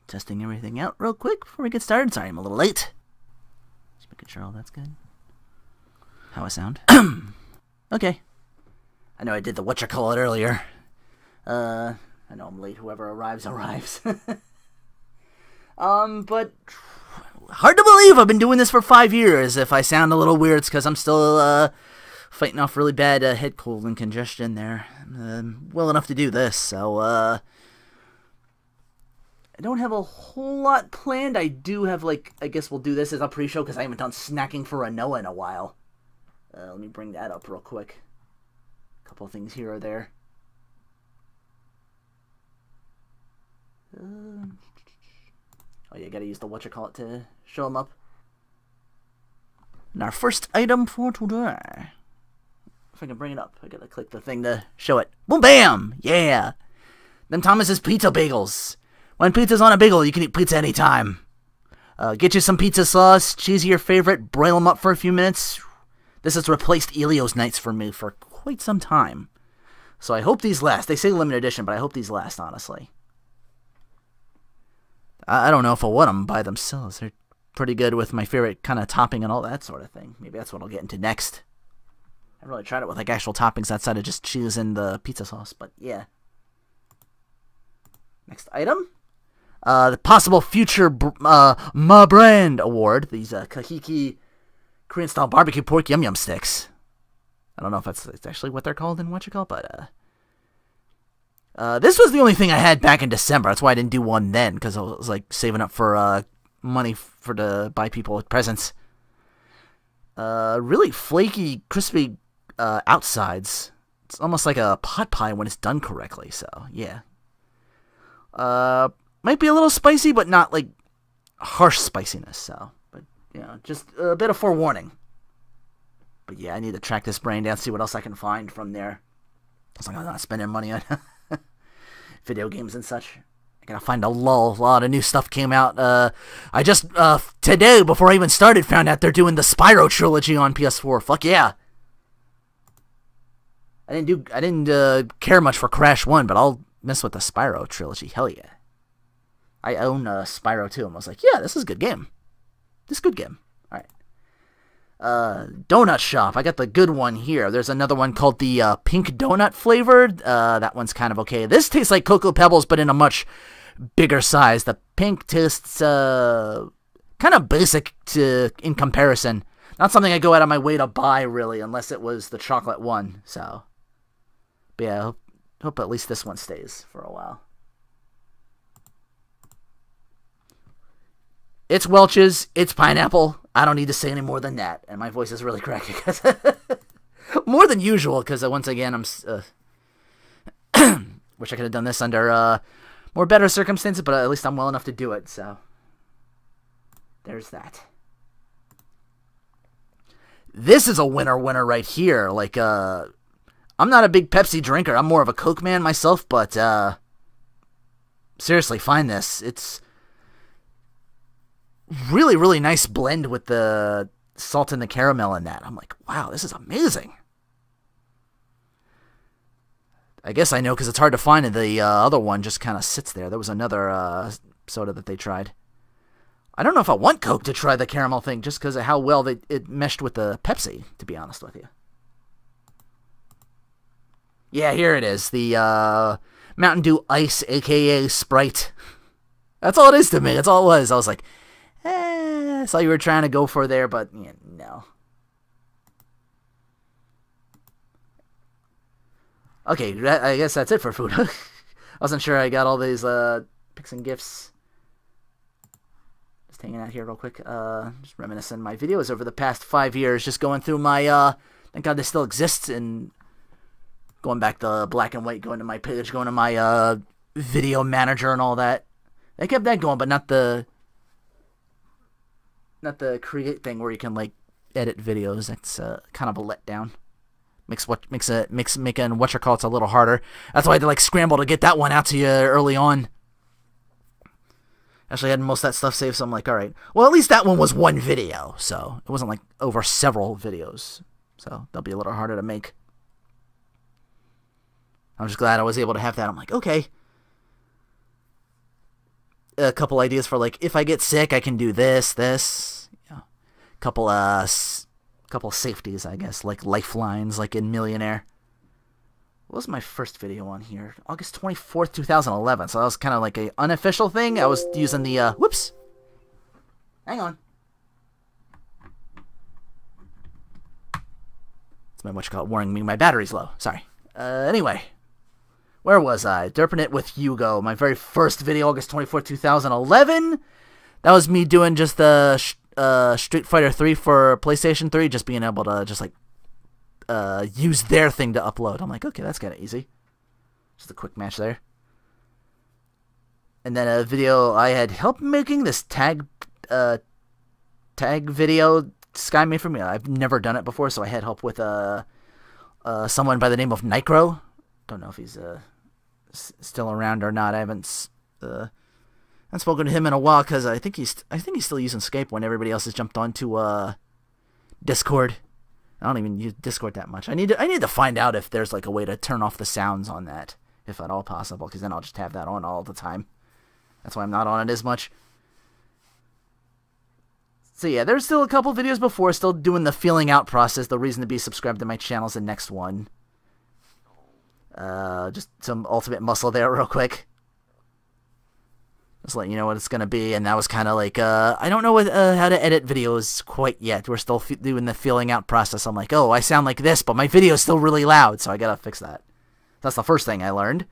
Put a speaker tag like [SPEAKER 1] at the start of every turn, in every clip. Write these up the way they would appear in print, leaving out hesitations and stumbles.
[SPEAKER 1] testing everything out real quick before we get started. Sorry, I'm a little late. Just making sure all that's good. How I sound? Okay. I know I did the whatchamacallit earlier. I know I'm late. Whoever arrives. But hard to believe I've been doing this for 5 years. If I sound a little weird, it's because I'm still fighting off really bad head cold and congestion there. Well enough to do this, so I don't have a whole lot planned. I do have, I guess we'll do this as a pre-show because I haven't done snacking for Rinoa in a while. Let me bring that up real quick. A couple things here or there. Oh yeah, gotta use the whatchamacallit to show them up. And our first item for today. If I can bring it up, I gotta click the thing to show it. Boom, bam! Yeah! Them Thomas's Pizza Bagels. When pizza's on a bagel, you can eat pizza anytime. Get you some pizza sauce, cheese your favorite, broil them up for a few minutes. This has replaced Elio's nights for me for quite some time. So I hope these last. They say limited edition, but I hope these last, honestly. I don't know if I'll want them by themselves. They're pretty good with my favorite kind of topping and all that sort of thing. Maybe that's what I'll get into next. I haven't really tried it with actual toppings outside of just cheese and the pizza sauce, but yeah. Next item. The possible future Ma Brand Award. These Kahiki Korean-style barbecue pork yum-yum sticks. I don't know if it's actually what they're called in whatchamacallit, but this was the only thing I had back in December. That's why I didn't do one then, because I was saving up for money to buy people presents. Really flaky, crispy outsides. It's almost like a pot pie when it's done correctly, so yeah. Might be a little spicy, but not harsh spiciness, so. But, just a bit of forewarning. But yeah, I need to track this brand down, see what else I can find from there. It's I'm not spending money on video games and such. I gotta find a lull. A lot of new stuff came out. I just, today, before I even started, found out they're doing the Spyro trilogy on PS4. Fuck yeah. I didn't care much for Crash 1, but I'll mess with the Spyro trilogy. Hell yeah. I own Spyro 2, and I was like, yeah, this is a good game. This is a good game. Alright. Donut shop. I got the good one here. There's another one called the pink donut flavored. That one's kind of okay. This tastes like Cocoa Pebbles, but in a much bigger size. The pink tastes kind of basic in comparison. Not something I go out of my way to buy, really, unless it was the chocolate one. So, but yeah, hope at least this one stays for a while. It's Welch's. It's pineapple. I don't need to say any more than that. And my voice is really cracking. More than usual, because once again, I'm... wish I could have done this under more better circumstances, but at least I'm well enough to do it, so... There's that. This is a winner right here. I'm not a big Pepsi drinker. I'm more of a Coke man myself, but seriously, find this. It's really, really nice blend with the salt and the caramel in that. I'm like, wow, this is amazing. I guess I know because it's hard to find, and the other one just kind of sits there. There was another soda that they tried. I don't know if I want Coke to try the caramel thing just because of how well it meshed with the Pepsi, to be honest with you. Yeah, here it is. The Mountain Dew Ice, a.k.a. Sprite. That's all it is to me. That's all it was. I was like, I saw you were trying to go for there, but yeah, no. Okay, I guess that's it for food. I wasn't sure I got all these picks and gifts. Just hanging out here real quick. Just reminiscing my videos over the past 5 years. Just going through my, thank God this still exists, and going back to black and white, going to my page, going to my video manager and all that. They kept that going, but not the create thing where you can edit videos. That's kind of a letdown. Makes making whatchamacallits a little harder. That's why I had to scramble to get that one out to you early on. Actually, I had most of that stuff saved, so I'm like, all right. Well, at least that one was one video, so it wasn't over several videos. So that'll be a little harder to make. I'm just glad I was able to have that. I'm like, okay. a couple ideas for, like, if I get sick, I can do this. Yeah. Couple safeties, I guess, like lifelines, like in Millionaire. What was my first video on here? August 24th, 2011. So that was kind of like a unofficial thing. I was using the, whoops. Hang on. It's my warning me my battery's low. Sorry. Anyway. Where was I? Derping it with Hugo. My very first video, August 24th, 2011. That was me doing just the Street Fighter 3 for PlayStation 3. Just being able to just, like, use their thing to upload. I'm like, okay, that's kind of easy. Just a quick match there. And then a video I had help making, this tag video Sky made for me. I've never done it before, so I had help with someone by the name of Nicro. Don't know if he's still around or not. I haven't spoken to him in a while because I think he's still using Skype when everybody else has jumped onto Discord. I don't even use Discord that much. I need to find out if there's, like, a way to turn off the sounds on that, if at all possible, because then I'll just have that on all the time. That's why I'm not on it as much. So yeah, there's still a couple videos before, still doing the feeling out process. The reason to be subscribed to my channel is the next one. Just some Ultimate Muscle there real quick. Just letting you know what it's going to be. And that was kind of like, I don't know how to edit videos quite yet. We're still doing the feeling out process. I'm like, oh, I sound like this, but my video is still really loud, so I got to fix that. That's the first thing I learned.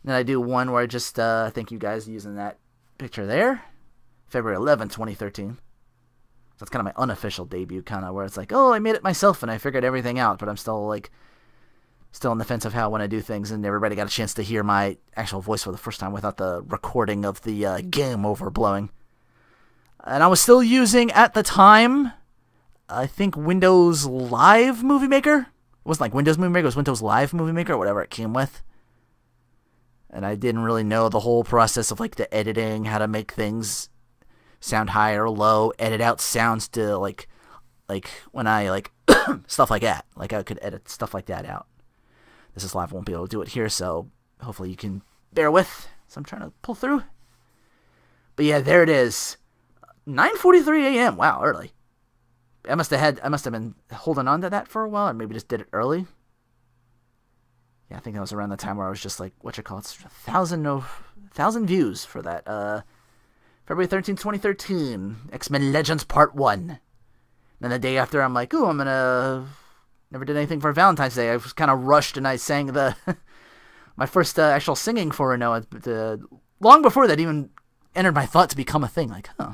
[SPEAKER 1] And then I do one where I just thank you guys using that picture there. February 11th, 2013. That's kind of my unofficial debut, kind of where it's like, oh, I made it myself and I figured everything out, but I'm still, like, still on the fence of how I want to do things, and everybody got a chance to hear my actual voice for the first time without the recording of the game overblowing. And I was still using, at the time, I think Windows Live Movie Maker. It wasn't like Windows Movie Maker, it was Windows Live Movie Maker, whatever it came with. And I didn't really know the whole process of, like, the editing, how to make things sound high or low, edit out sounds to, like when I, like, stuff like that. Like, I could edit stuff like that out. This is live, I won't be able to do it here, so hopefully you can bear with. So I'm trying to pull through. But yeah, there it is. 9:43 a.m. Wow, early. I must have been holding on to that for a while, or maybe just did it early. Yeah, I think that was around the time where I was just like, it's 1,000 views for that. February 13th, 2013. X-Men Legends Part 1. Then the day after, I'm like, ooh, I'm gonna... Never did anything for Valentine's Day. I was kind of rushed and I sang my first actual singing for Rinoa. Long before that even entered my thought to become a thing. Like, huh.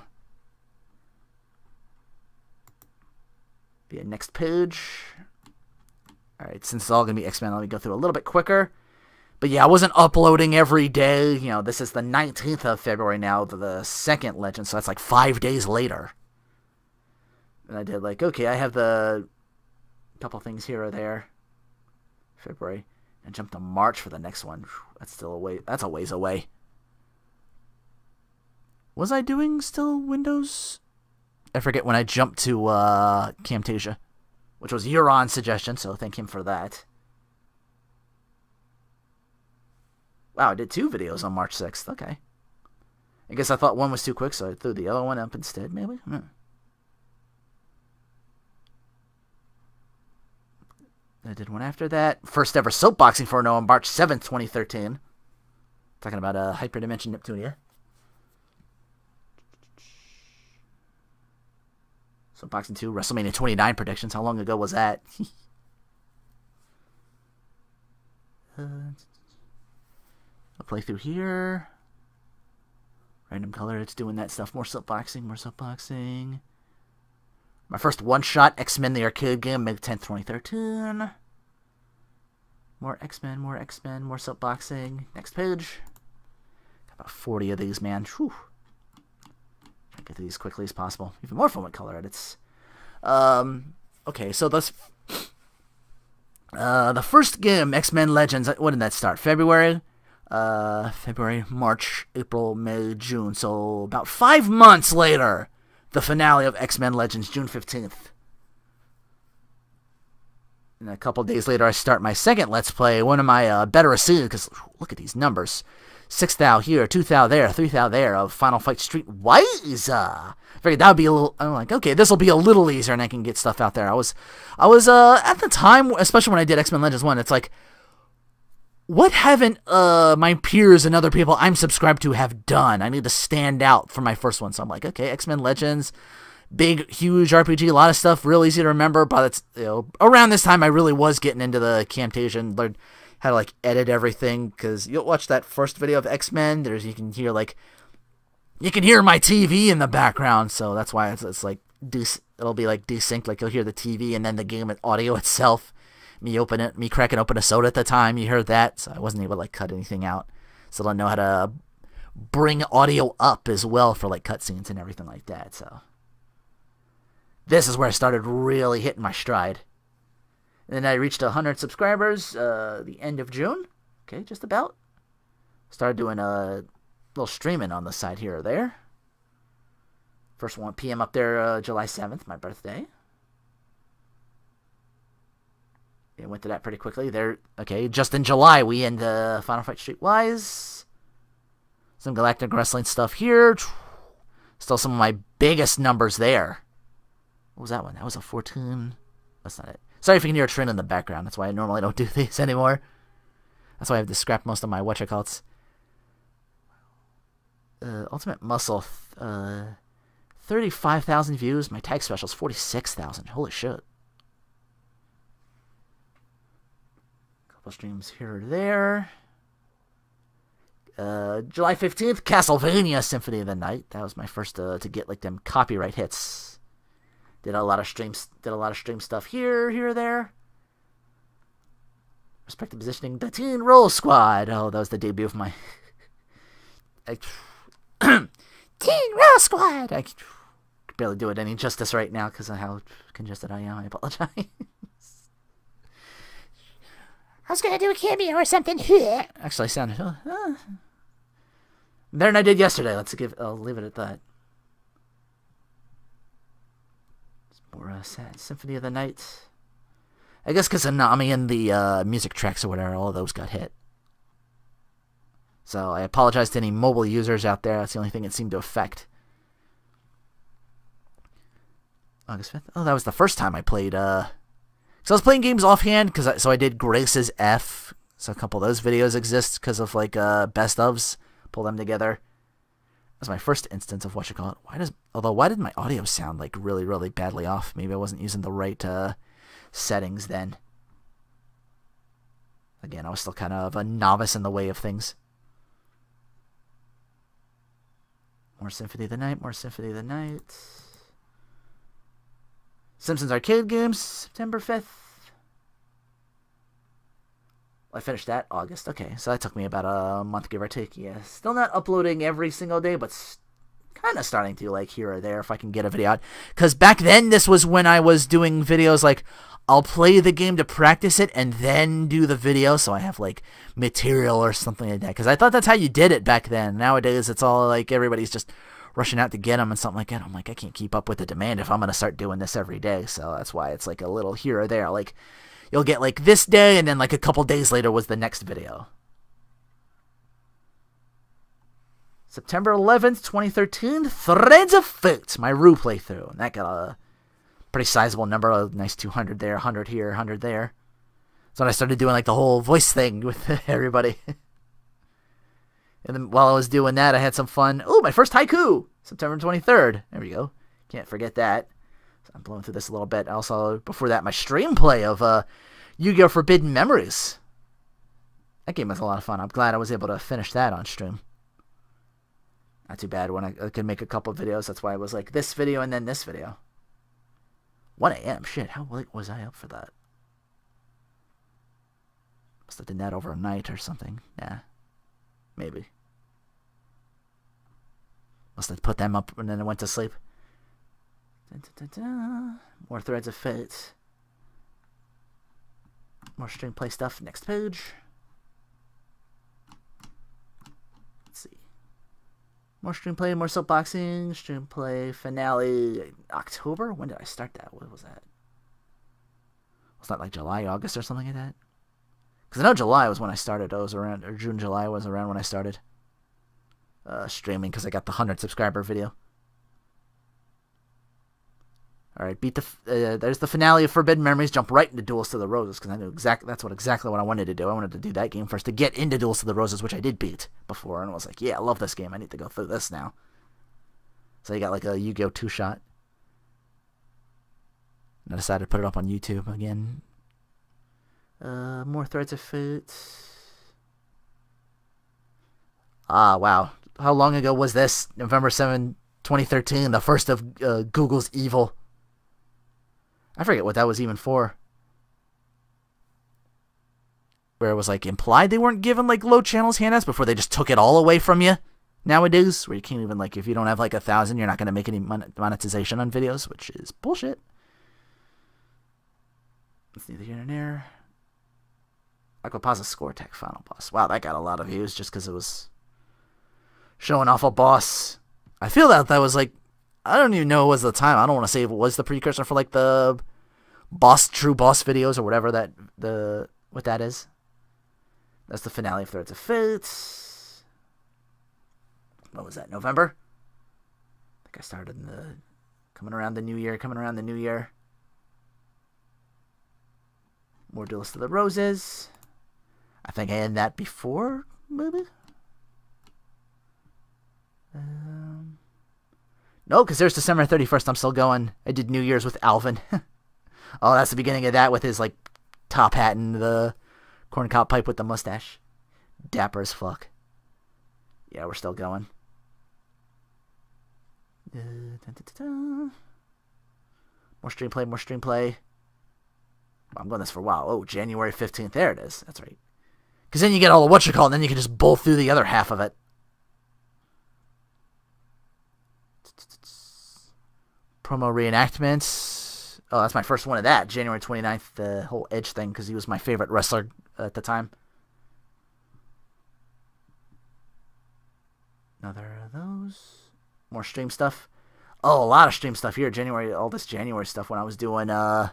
[SPEAKER 1] Be a next page. Alright, since it's all going to be X-Men, let me go through a little bit quicker. But yeah, I wasn't uploading every day. You know, this is the 19th of February now, the second Legend, so that's like 5 days later. And I did like, okay, I have the... couple things here or there. February. And jump to March for the next one. That's still a way. That's a ways away. Was I doing still Windows? I forget when I jumped to Camtasia, which was Euron's suggestion, so thank him for that. Wow, I did 2 videos on March 6th. Okay. I guess I thought one was too quick, so I threw the other one up instead, maybe? I did one after that. First ever soapboxing for Rinoa on March 7th, 2013. Talking about Hyperdimension Neptunia. Soapboxing 2, WrestleMania 29 predictions. How long ago was that? I'll play through here. Random color, it's doing that stuff. More soapboxing. My first one-shot, X-Men the arcade game, May 10th, 2013. More X-Men, more soapboxing. Next page. Got about 40 of these, man. Whew. Try to get through these as quickly as possible. Even more fun with color edits. Okay, so the first game, X-Men Legends, when did that start? February, March, April, May, June. So about 5 months later, the finale of X-Men Legends, June 15th. And a couple days later, I start my second Let's Play, one of my better received, because look at these numbers. 6 thou here, 2 thou there, 3 thou there of Final Fight Streetwise. Figured that would be a little. I'm like, okay, this will be a little easier, and I can get stuff out there. I was at the time, especially when I did X-Men Legends 1. It's like, what haven't my peers and other people I'm subscribed to have done? I need to stand out for my first one. So I'm like, okay, X-Men Legends, big, huge RPG, a lot of stuff, real easy to remember. But it's, around this time, I really was getting into the Camtasia, learned how to edit everything. Because you'll watch that first video of X-Men, you can hear my TV in the background. So that's why it's it'll be desynced. You'll hear the TV and then the game audio itself. Me cracking open a soda at the time, you heard that, so I wasn't able to cut anything out. Still don't know how to bring audio up as well for cutscenes and everything like that. So this is where I started really hitting my stride. And then I reached 100 subscribers the end of June. Okay, just about. Started doing a little streaming on the side here or there. First 1 p.m. up there, July 7th, my birthday. It went to that pretty quickly. Okay, just in July, we end Final Fight Streetwise. Some Galactic Wrestling stuff here. Still some of my biggest numbers there. What was that one? That was a 14. That's not it. Sorry if you can hear a train in the background. That's why I normally don't do these anymore. That's why I have to scrap most of my whatchamacallits. Ultimate Muscle, 35,000 views. My tag special is 46,000. Holy shit. Streams here or there. July 15th, Castlevania Symphony of the Night. That was my first to get them copyright hits. Did a lot of stream stuff here, there. Respective positioning, the Teen Roll Squad. Oh, that was the debut of my Teen Roll Squad. I could barely do it any justice right now because of how congested I am. I apologize. I was going to do a cameo or something. Actually, I sounded better than I did yesterday. I'll leave it at that. It's more sad. Symphony of the Night. I guess because Anami and the music tracks or whatever, all of those got hit. So I apologize to any mobile users out there. That's the only thing it seemed to affect. August 5th. Oh, that was the first time I played So I was playing games offhand, so I did Grace's F. So a couple of those videos exist because of best ofs. Pull them together. That's my first instance of what you call it. Why did my audio sound really, really badly off? Maybe I wasn't using the right settings then. Again, I was still kind of a novice in the way of things. More Symphony of the Night, more Symphony of the Night. Simpsons Arcade Games, September 5th. I finished that August. Okay, so that took me about a month, give or take. Yeah, still not uploading every single day, but kind of starting to, here or there, if I can get a video out. Because back then, this was when I was doing videos I'll play the game to practice it and then do the video, so I have, material or something like that. Because I thought that's how you did it back then. Nowadays, it's all, everybody's just rushing out to get them and something like that. I'm like, I can't keep up with the demand if I'm going to start doing this every day. So that's why it's a little here or there. You'll get this day and then a couple days later was the next video. September 11th, 2013, Threads of Fate, my Rue playthrough. And that got a pretty sizable number, a nice 200 there, 100 here, 100 there. So I started doing the whole voice thing with everybody. And then while I was doing that, I had some fun. Oh, my first haiku! September 23rd. There we go. Can't forget that. So I'm blowing through this a little bit. Also, before that, my stream play of Yu-Gi-Oh! Forbidden Memories. That game was a lot of fun. I'm glad I was able to finish that on stream. Not too bad when I could make a couple of videos. That's why it was this video and then this video. 1 a.m. Shit, how late was I up for that? Must have done that over a night or something. Nah. Maybe. Must have put them up and then I went to sleep. Da, da, da, da. More Threads of Fate. More stream play stuff. Next page. Let's see. More stream play, more soapboxing. Stream play finale. October? When did I start that? What was that? Was that July, August or something like that? Because I know July was when I started. It was around, or June, July was around when I started. streaming because I got the 100 subscriber video. All right, there's the finale of Forbidden Memories. Jump right into Duels to the Roses because I knew exactly what I wanted to do. I wanted to do that game first to get into Duels to the Roses, which I did beat before, and I was like, yeah, I love this game. I need to go through this now. So you got like a Yu-Gi-Oh! 2-shot. And I decided to put it up on YouTube again. More Threads of Fate. Ah, wow. How long ago was this? November 7, 2013, the first of Google's evil. I forget what that was even for. Where it was like implied they weren't given like low channels handouts before they just took it all away from you nowadays. Where you can't even like, if you don't have like 1,000, you're not going to make any monetization on videos, which is bullshit. It's neither here nor there. Aquapaza Score Tech Final Boss. Wow, that got a lot of views just because it was showing off a boss. I feel that was like, I don't even know it was the time. I don't want to say if it was the precursor for like the true boss videos or whatever what that is. That's the finale of Threads of Fate. What was that, November? I think I started coming around the new year. More Duels to the Roses. I think I had that before, maybe? No, because there's December 31st. I'm still going. I did New Year's with Alvin. Oh, that's the beginning of that with his, like, top hat and the corncob pipe with the mustache. Dapper as fuck. Yeah, we're still going. More stream play. I'm going this for a while. Oh, January 15th. There it is. That's right. Because then you get all the and then you can just bowl through the other half of it. Promo reenactments. Oh, that's my first one of that. January 29th, the whole Edge thing, because he was my favorite wrestler at the time. Another of those. More stream stuff. Oh, a lot of stream stuff here. All this January stuff when I was doing, I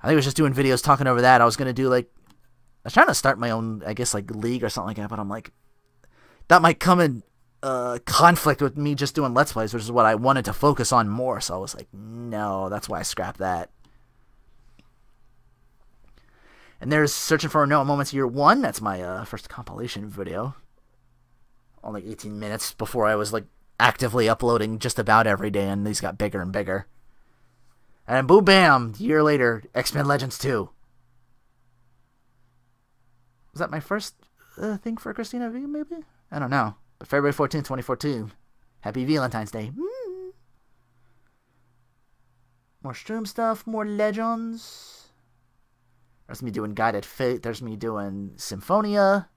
[SPEAKER 1] think I was just doing videos talking over that. I was going to do, like, I was trying to start my own, I guess, like, league or something like that, but I'm like, that might come in conflict with me just doing Let's Plays, which is what I wanted to focus on more, so I was like, no, that's why I scrapped that. And there's Searching for Rinoa Moments Year 1. That's my first compilation video. Only 18 minutes before I was, like, actively uploading just about every day, and these got bigger and bigger. And boom, bam, a year later, X-Men Legends 2. Was that my first thing for Christina V, maybe? I don't know. But February 14th, 2014. Happy Valentine's Day. More stream stuff, more Legends. There's me doing Guided Fate. There's me doing Symphonia.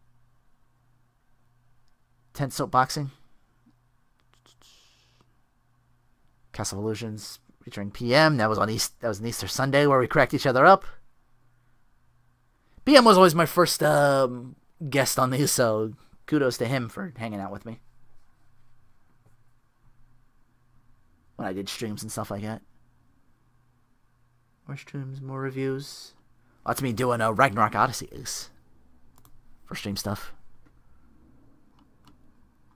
[SPEAKER 1] 10 Soap Boxing. Castle of Illusions featuring PM. That was an Easter Sunday where we cracked each other up. PM was always my first guest on these, so kudos to him for hanging out with me when I did streams and stuff like that. More streams, more reviews. Lots of me doing Ragnarok Odysseys for stream stuff.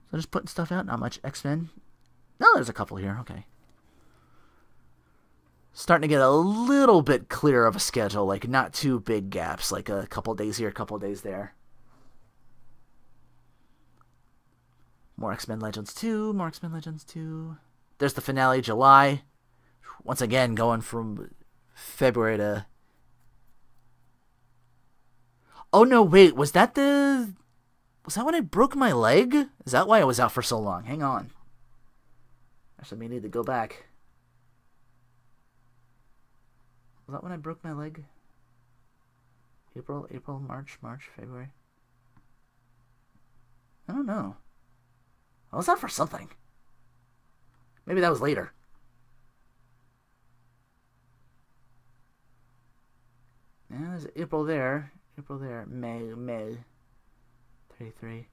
[SPEAKER 1] So just putting stuff out, not much X-Men. No, there's a couple here, okay. Starting to get a little bit clearer of a schedule, like not too big gaps, like a couple days here, a couple days there. More X-Men Legends 2, more X-Men Legends 2. There's the finale, July. Once again, going from February to... Oh, no, wait, was that when I broke my leg? Is that why I was out for so long? Hang on. Actually, I may need to go back. Was that when I broke my leg? April, March, February? I don't know. I was out for something. Maybe that was later. Yeah, there's April there. May. 33.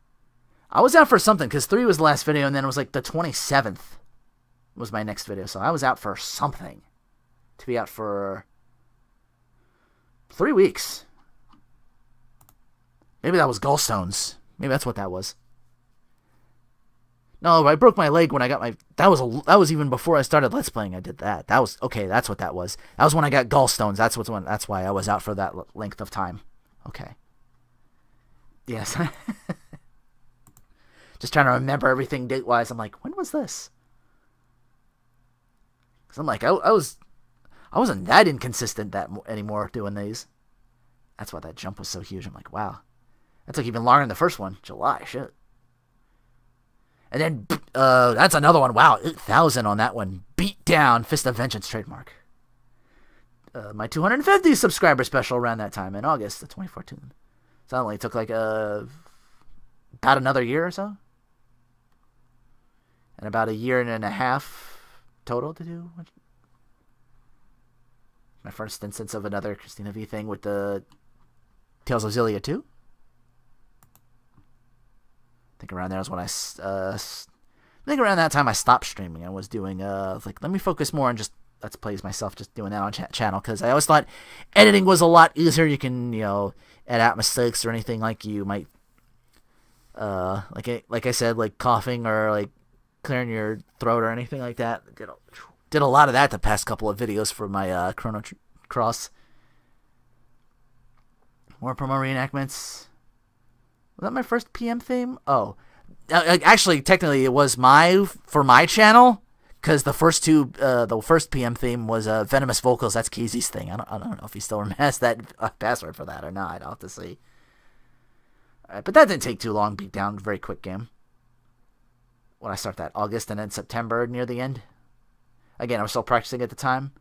[SPEAKER 1] I was out for something, because 3 was the last video, and then it was like the 27th was my next video. So I was out for something. To be out for 3 weeks. Maybe that was gallstones. Maybe that's what that was. No, I broke my leg when I got my... That was even before I started Let's Playing. I did that. That was... Okay, that's what that was. That was when I got gallstones. That's why I was out for that length of time. Okay. Yes. Just trying to remember everything date-wise. I'm like, when was this? Because I'm like, I wasn't that inconsistent anymore doing these. That's why that jump was so huge. I'm like, wow. That took even longer than the first one. July, shit. And then, that's another one. Wow, 8,000 on that one. Beat down, Fist of Vengeance trademark. My 250 subscriber special around that time in August of 2014. So it only took like about another year or so. And about a year and a half total to do. My first instance of another Christina V thing with the Tales of Xillia 2. I think around there was when I think around that time I stopped streaming. I was doing like, let me focus more on just Let's Plays myself, just doing that on channel, because I always thought editing was a lot easier. You can, edit out mistakes or anything like you might like I said, like coughing or like clearing your throat or anything like that. Did a lot of that the past couple of videos for my Chrono Cross. More promo reenactments. Was that my first PM theme? Oh. Actually, technically, it was for my channel, because the first PM theme was Venomous Vocals. That's Keezy's thing. I don't know if he still has that password for that or not. I'll have to see. Alright, but that didn't take too long. Beat down, very quick game. When I start that, August and then September near the end. Again, I was still practicing at the time.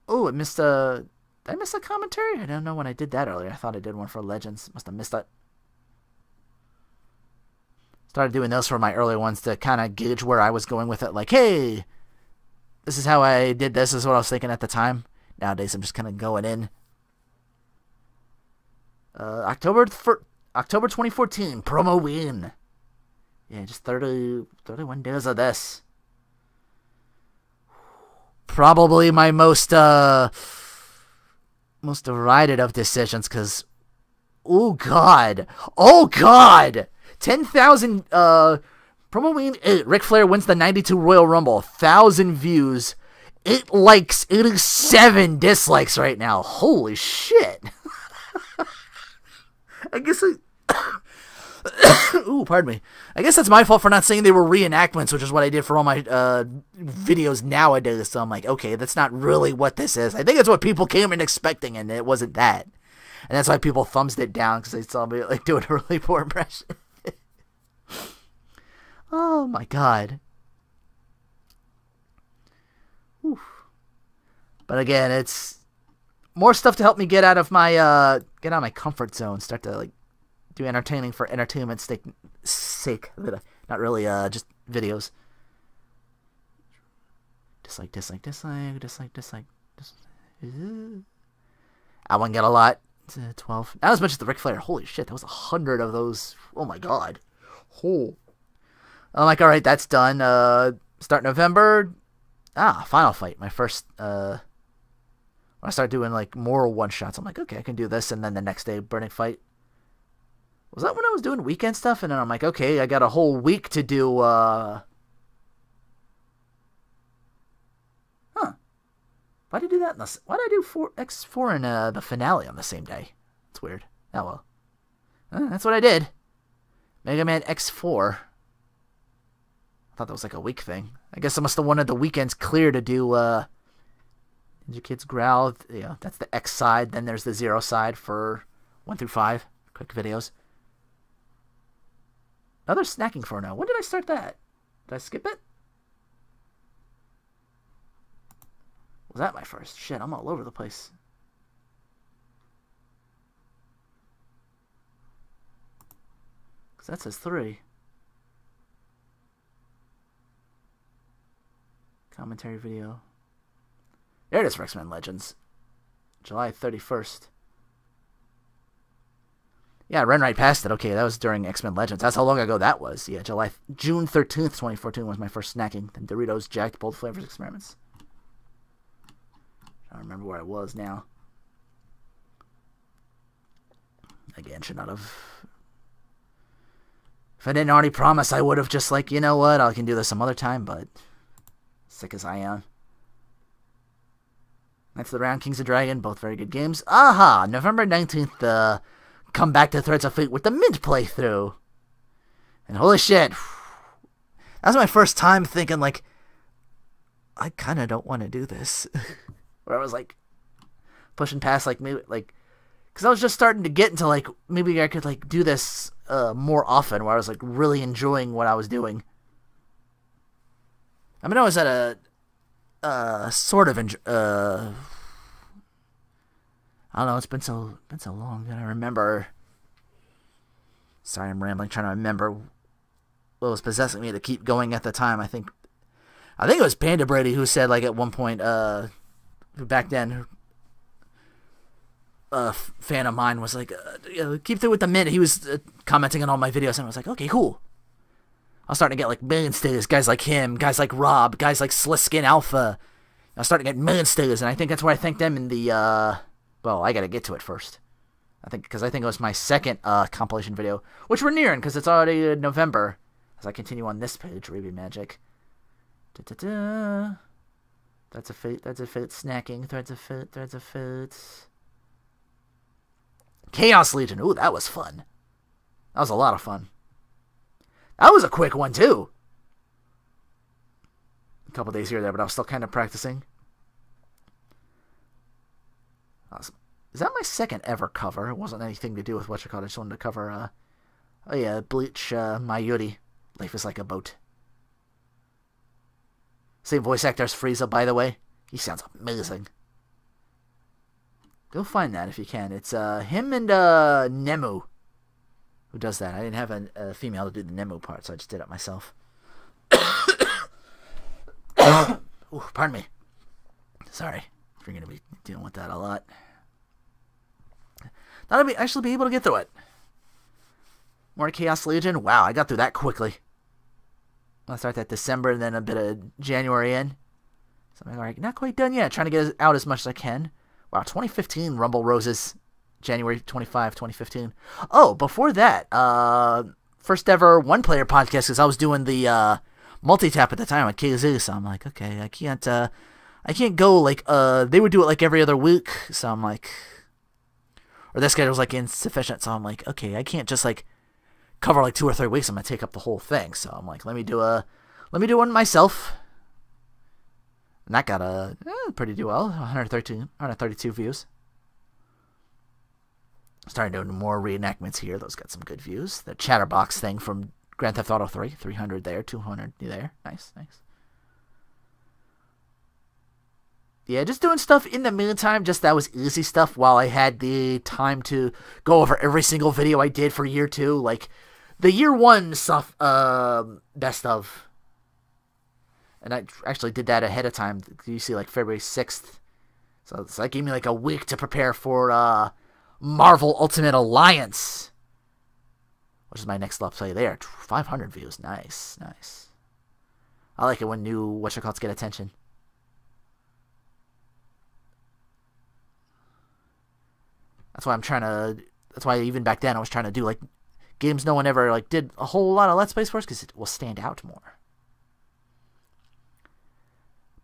[SPEAKER 1] Oh, did I miss a commentary? I don't know when I did that earlier. I thought I did one for Legends. Must have missed that. Started doing those for my earlier ones to kind of gauge where I was going with it. Like, hey, this is how I did this. This is what I was thinking at the time. Nowadays, I'm just kind of going in. October 2014, promo win. Yeah, just 31 days of this. Probably my most derided of decisions, because, oh god, 10,000 promo win. Ric Flair wins the 92 Royal Rumble, 1,000 views, 8 likes, 87 dislikes right now. Holy shit. I guess ooh, pardon me. I guess that's my fault for not saying they were reenactments, which is what I did for all my videos nowadays. So I'm like, okay, that's not really what this is. I think it's what people came in expecting, and it wasn't that. And that's why people thumbs it down, because they saw me like doing a really poor impression. Oh my god. Whew. But again, it's more stuff to help me get out of my comfort zone. Start to like do entertaining for entertainment's sake. Not really just videos. Dislike. I wouldn't get a lot. 12. Not as much as the Ric Flair. Holy shit, that was 100 of those. Oh my god. Oh. I'm like, alright, that's done. Start November. Final Fight. My first, when I start doing like more one-shots, I'm like, okay, I can do this. And then the next day, Burning Fight. Was that when I was doing weekend stuff? And then I'm like, okay, I got a whole week to do, Why'd I do that? Why'd I do X4 and the finale on the same day? It's weird. Oh well. That's what I did. Mega Man X4. I thought that was like a week thing. I guess I must have wanted the weekends clear to do Ninja Kids Growl. Yeah, that's the X side. Then there's the 0 side for 1 through 5. Quick videos. Another snacking for now. When did I start that? Did I skip it? Was that my first? Shit, I'm all over the place. Because that says 3. Commentary video. There it is for X-Men Legends. July 31st. Yeah, I ran right past it. Okay, that was during X-Men Legends. That's how long ago that was. Yeah, June 13th, 2014 was my first snacking. Then Doritos Jacked Bold Flavors Experiments. I don't remember where I was now. Again, should not have If I didn't already promise, I would have just like, you know what, I can do this some other time, but sick as I am. Knights of the Round, Kings of Dragon, both very good games. Aha! November 19th, come back to Threads of Fate with the Mint playthrough. And holy shit, that was my first time thinking, like, I kind of don't want to do this. Where I was, like, pushing past, like, maybe, like, because I was just starting to get into, like, maybe I could, like, do this more often, where I was, like, really enjoying what I was doing. I mean, I was at a sort of, I don't know, it's been so long that I remember. Sorry, I'm rambling, trying to remember what was possessing me to keep going at the time. I think it was Panda Brady who said, like, at one point, back then, a fan of mine was like, keep through with the Mint. He was commenting on all my videos, and I was like, okay, cool. I was starting to get, like, million status, guys like him, guys like Rob, guys like Sliskin Alpha. I was starting to get million status, and I think that's where I thanked them in the, well, I gotta get to it first. Because I think it was my second compilation video, which we're nearing, because it's already November, as I continue on this page, Ruby Magic. Da-da-da. That's a Fate, snacking, Threads of Fate. Chaos Legion, ooh, that was fun. That was a lot of fun. That was a quick one, too. A couple days here or there, but I was still kind of practicing. Awesome. Is that my second ever cover? It wasn't anything to do with what you call it. I just wanted to cover, oh yeah, Bleach, Mayuri. Life is like a boat. Same voice actor as Frieza, by the way. He sounds amazing. Go find that if you can. It's him and Nemu who does that. I didn't have a female to do the Nemu part, so I just did it myself. Ooh, pardon me. Sorry. You're going to be dealing with that a lot. Thought I'd actually be able to get through it. More Chaos Legion. Wow, I got through that quickly. I'll start that December and then a bit of January in. So I'm like, not quite done yet. Trying to get out as much as I can. Wow, 2015 Rumble Roses. January 25, 2015. Oh, before that, first ever one-player podcast, because I was doing the multi-tap at the time at KZ, so I'm like, okay, I can't go, like, they would do it, like, every other week, so I'm like, or their schedule's, like, insufficient, so I'm like, okay, I can't just, like, cover, like, 2 or 3 weeks, I'm gonna take up the whole thing, so I'm like, let me do one myself, and that got pretty well, 132 views. Starting doing more reenactments here. Those got some good views. The Chatterbox thing from Grand Theft Auto 3. 300 there, 200 there. Nice. Yeah, just doing stuff in the meantime. Just that was easy stuff while I had the time to go over every single video I did for year 2. Like, the year 1 stuff, best of. And I actually did that ahead of time. You see, like, February 6th. So that gave me, like, a week to prepare for, Marvel Ultimate Alliance, which is my next Let's Play there. 500 views. Nice. I like it when new whatchamacallits get attention. That's why even back then I was trying to do, like, games no one ever, like, did a whole lot of Let's Plays for us, because it will stand out more.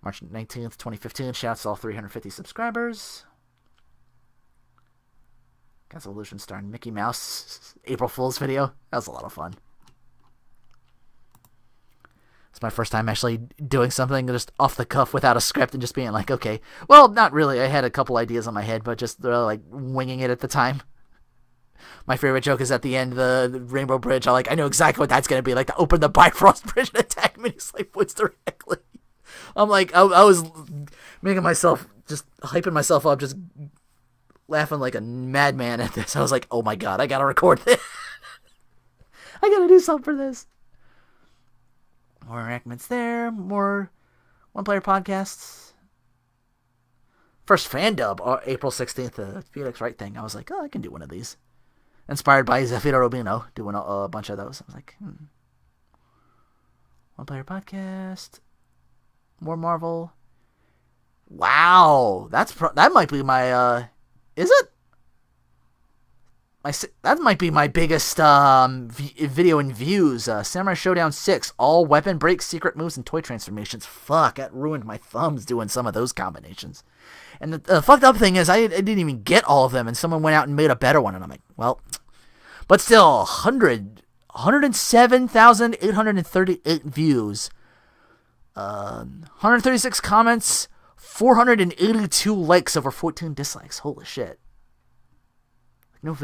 [SPEAKER 1] March 19th, 2015. Shouts to all 350 subscribers. Evolution starring Mickey Mouse April Fool's video. That was a lot of fun. It's my first time actually doing something just off the cuff without a script and just being like, okay. Well, not really. I had a couple ideas on my head, but just like winging it at the time. My favorite joke is at the end, the Rainbow Bridge. I know exactly what that's going to be. Like, to open the Bifrost Bridge and attack Mini Slave Woods directly. I'm like, I was making myself, just hyping myself up, just laughing like a madman at this. I was like, oh my god, I gotta record this. I gotta do something for this. More enactments there. More one-player podcasts. First fan dub, April 16th, the Felix Wright thing. I was like, oh, I can do one of these. Inspired by Zafiro Rubino, doing a bunch of those. I was like, One-player podcast. More Marvel. Wow, that might be my, is it? that might be my biggest video in views. Samurai Showdown 6, all weapon breaks, secret moves, and toy transformations. Fuck, that ruined my thumbs doing some of those combinations. And the fucked up thing is I didn't even get all of them, and someone went out and made a better one, and I'm like, well, but still, 107,838 views, 136 comments, 482 likes over 14 dislikes. Holy shit. No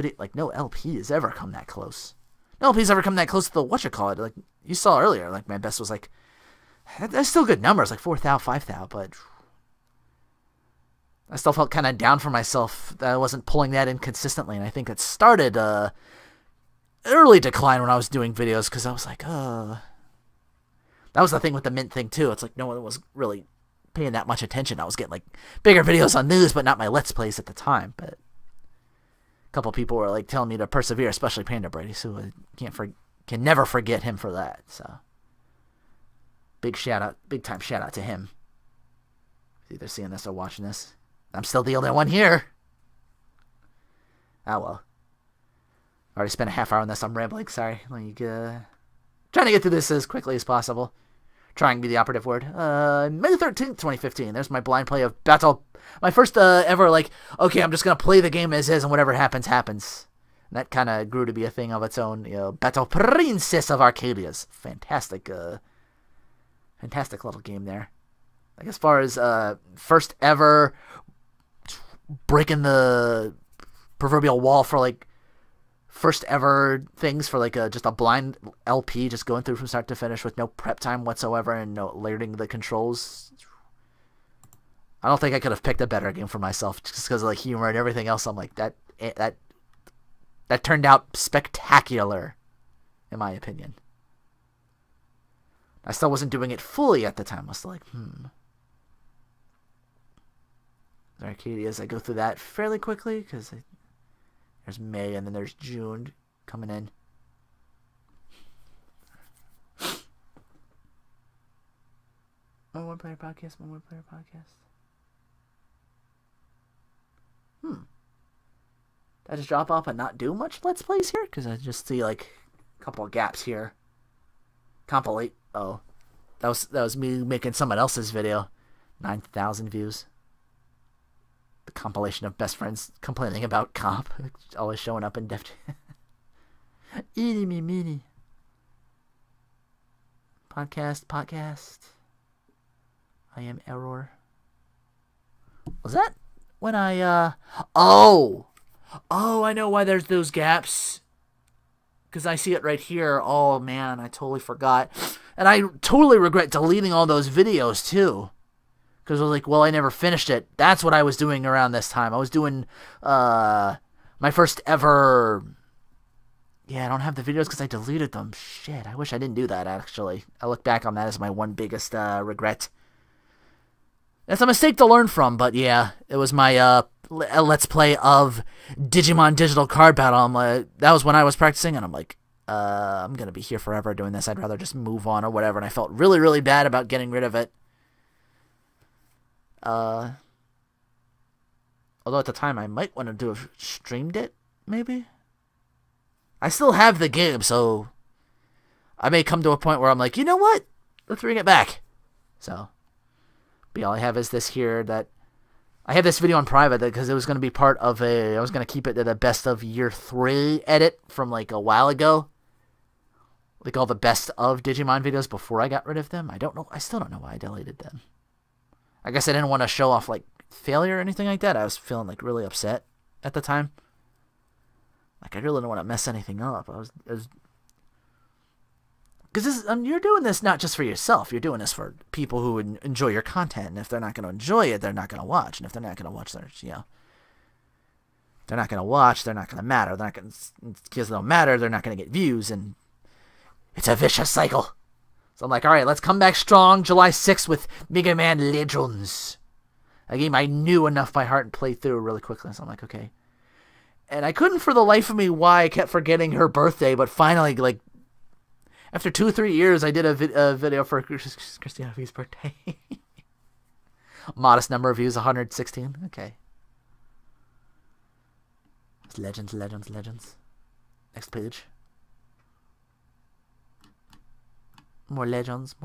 [SPEAKER 1] LP has ever come that close. No LP's ever come that close to the whatchamacallit. Like you saw earlier, like my best was like, that's still good numbers, like 4,000, 5,000, but I still felt kind of down for myself that I wasn't pulling that in consistently, and I think it started early decline when I was doing videos, because I was like, that was the thing with the Mint thing too. It's like no one was really paying that much attention. I was getting like bigger videos on news, but not my Let's Plays at the time, but couple people were like telling me to persevere, especially Panda Brady, so I can never forget him for that. So big time shout out to him. He's either seeing this or watching this. I'm still the only one here. Oh well. I already spent a half hour on this. I'm rambling. Sorry. Like trying to get through this as quickly as possible. Trying to be the operative word. May 13th, 2015. There's my blind play of Battle. My first ever, like, okay, I'm just going to play the game as is, and whatever happens, happens. And that kind of grew to be a thing of its own. Battle Princess of Arcadia's. Fantastic little game there. Like, as far as first ever breaking the proverbial wall for, like, first ever things for, like, just a blind LP, just going through from start to finish with no prep time whatsoever and no learning the controls. I don't think I could have picked a better game for myself just because of like humor and everything else. I'm like, that turned out spectacular, in my opinion. I still wasn't doing it fully at the time. I was still like, Arcadia's, I go through that fairly quickly because there's May and then there's June coming in. My one player podcast. I just drop off and not do much Let's Plays here? Because I just see, like, a couple of gaps here. Compilate. Oh. That was me making someone else's video. 9,000 views. The compilation of best friends complaining about comp. Always showing up in depth. Eaty me meaty. Podcast. I am error. Was that when I, Oh, I know why there's those gaps. Because I see it right here. Oh, man, I totally forgot. And I totally regret deleting all those videos, too. Because I was like, well, I never finished it. That's what I was doing around this time. I was doing, my first ever... Yeah, I don't have the videos because I deleted them. Shit, I wish I didn't do that, actually. I look back on that as my one biggest, regret. It's a mistake to learn from, but yeah, it was my Let's Play of Digimon Digital Card Battle. That was when I was practicing, and I'm like, I'm going to be here forever doing this. I'd rather just move on or whatever, and I felt really, really bad about getting rid of it. Although at the time, I might want to have streamed it, maybe? I still have the game, so I may come to a point where I'm like, you know what? Let's bring it back. So... But all I have is this here that I have this video on private because it was going to be part of I was going to keep it to the best of year 3 edit from like a while ago. Like all the best of Digimon videos before I got rid of them. I still don't know why I deleted them. I guess I didn't want to show off like failure or anything like that. I was feeling like really upset at the time. Like I really don't want to mess anything up. I was because you're doing this not just for yourself. You're doing this for people who would enjoy your content. And if they're not going to enjoy it, they're not going to watch. And if they're not going to watch, they're not going to watch. They're not going to matter. They're not going because they don't matter. They're not going to get views, and it's a vicious cycle. So I'm like, all right, let's come back strong. July 6th with Mega Man Legends, a game I knew enough by heart and played through really quickly. So I'm like, okay. And I couldn't for the life of me why I kept forgetting her birthday, but finally, like. After 2 or 3 years, I did a video for Christina V's birthday. Modest number of views, 116. Okay. Legends. Next page. More legends.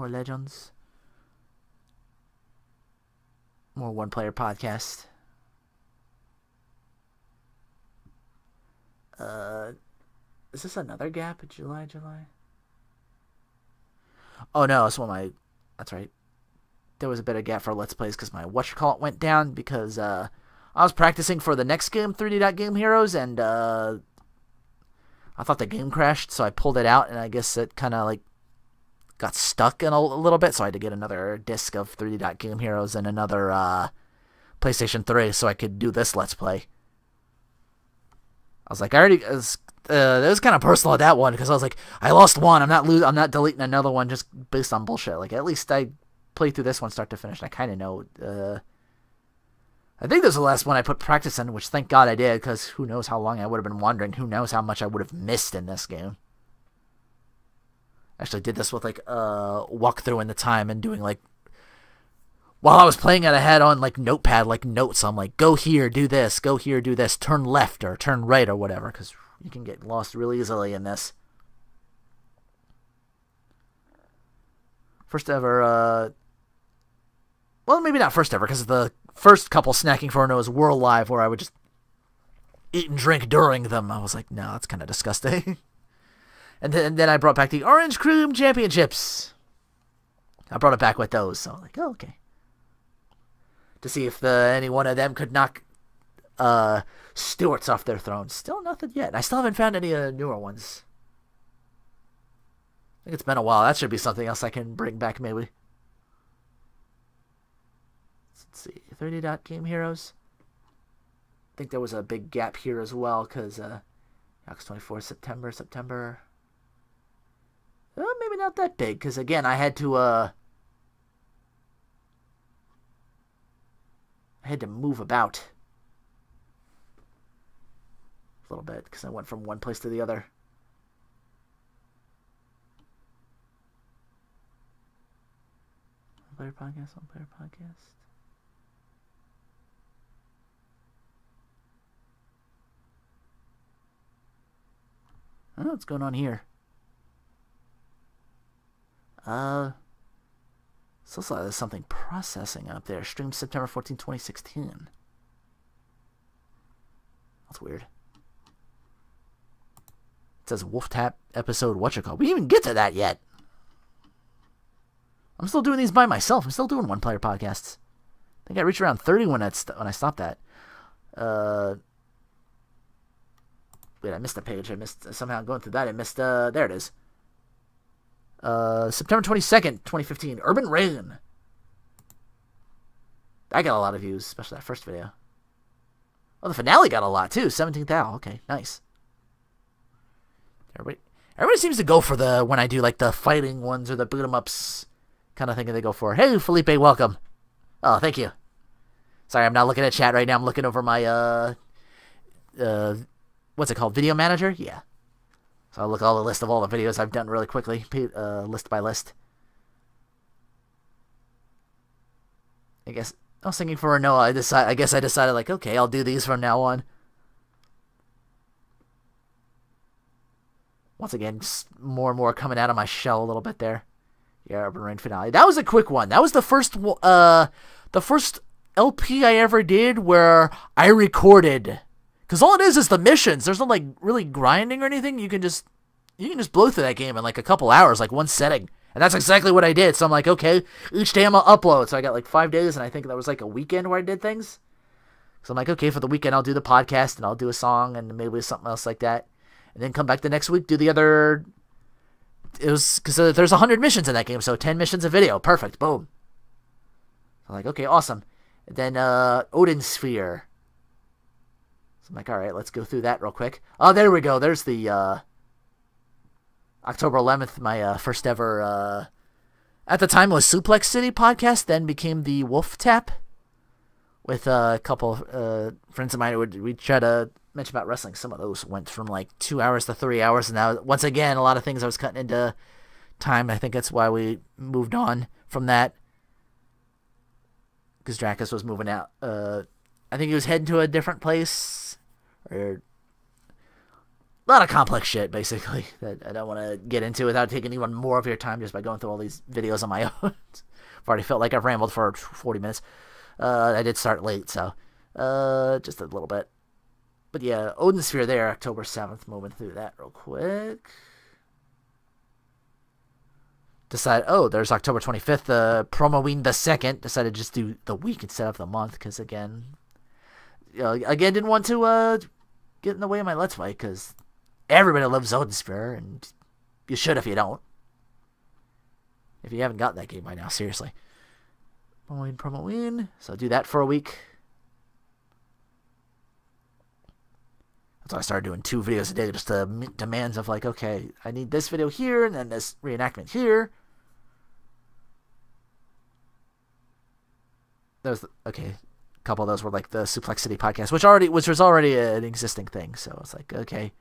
[SPEAKER 1] More one-player podcast. Is this another gap? July? Oh no, it's that's right. There was a bit of gap for Let's Plays because my whatchamacallit went down because I was practicing for the next game, 3D Game Heroes, and I thought the game crashed, so I pulled it out, and I guess it kind of like got stuck in a little bit, so I had to get another disc of 3D Game Heroes and another PlayStation 3 so I could do this Let's Play. I was like, it was kind of personal at that one because I was like, I lost one. I'm not deleting another one just based on bullshit. Like, at least I played through this one start to finish, and I kind of know. I think this was the last one I put practice in, which thank God I did, because who knows how long I would have been wandering. Who knows how much I would have missed in this game. I actually did this with like walkthrough in the time and doing like, while I was playing it, I had on like notepad, like notes. I'm like, go here, do this, turn left or turn right or whatever, because you can get lost really easily in this. First ever, well, maybe not first ever, because the first couple Searching4Rinoa's were live, where I would just eat and drink during them. I was like, no, that's kind of disgusting. And then I brought back the Orange Cream Championships. I brought it back with those, so I'm like, oh, okay. To see if any one of them could knock Stewarts off their throne. Still nothing yet. I still haven't found any newer ones. I think it's been a while. That should be something else I can bring back, maybe. Let's see. 3D Game Heroes. I think there was a big gap here as well, because August 24th, September. Well, maybe not that big, because again, I had to move about a little bit, because I went from one place to the other. One player podcast. I don't know what's going on here. So there's something processing up there. Streamed September 14, 2016. That's weird. It says Wolf Tap episode whatchamacallit. We didn't even get to that yet. I'm still doing these by myself. I'm still doing one-player podcasts. I think I reached around 30 when I stopped that. Wait, I missed a page. Somehow going through that. I missed, there it is. September 22nd, 2015. Urban Rain. That got a lot of views, especially that first video. Oh, the finale got a lot, too. 17th hour. Okay, nice. Everybody seems to go for when I do, like, the fighting ones or the boot-em-ups kind of thing that they go for. Hey, Felipe, welcome. Oh, thank you. Sorry, I'm not looking at chat right now. I'm looking over my, what's it called? Video manager? Yeah. So I'll look at all the list of all the videos I've done really quickly, list by list. I guess, Searching4Rinoa, I guess I decided, like, okay, I'll do these from now on. Once again, more and more coming out of my shell a little bit there. Yeah, Urban Rain finale. That was a quick one. That was the first LP I ever did where I recorded. Because all it is the missions. There's no, like, really grinding or anything. You can just blow through that game in, like, a couple hours, like, one setting. And that's exactly what I did. So I'm like, okay, each day I'm going to upload. So I got, like, 5 days, and I think that was, like, a weekend where I did things. So I'm like, okay, for the weekend I'll do the podcast, and I'll do a song, and maybe something else like that. And then come back the next week, do the other... It was... Because there's 100 missions in that game, so 10 missions a video. Perfect. Boom. I'm like, okay, awesome. And then, Odin Sphere. I'm like, all right, let's go through that real quick. Oh, there we go. There's the October 11th, my first ever, at the time it was Suplex City podcast, then became the Wolf Tap with a couple friends of mine. We'd try to mention about wrestling. Some of those went from like 2 hours to 3 hours, and now, once again, a lot of things I was cutting into time. I think that's why we moved on from that, because Dracus was moving out. I think he was heading to a different place. Or lot of complex shit, basically, that I don't want to get into without taking even more of your time just by going through all these videos on my own. I've already felt like I've rambled for 40 minutes. I did start late, so just a little bit. But yeah, Odin Sphere there, October 7th, moving through that real quick. There's October 25th, Promoween the 2nd. Decided to just do the week instead of the month, because again, didn't want to get in the way of my Let's Play, because everybody loves Odin Sphere, and you should if you don't. If you haven't gotten that game by now, seriously. Promoween. So do that for a week. So I started doing 2 videos a day, just to meet demands of like, okay, I need this video here, and then this reenactment here. A couple of those were like the Suplex City podcast, which was already an existing thing. So it's like, okay,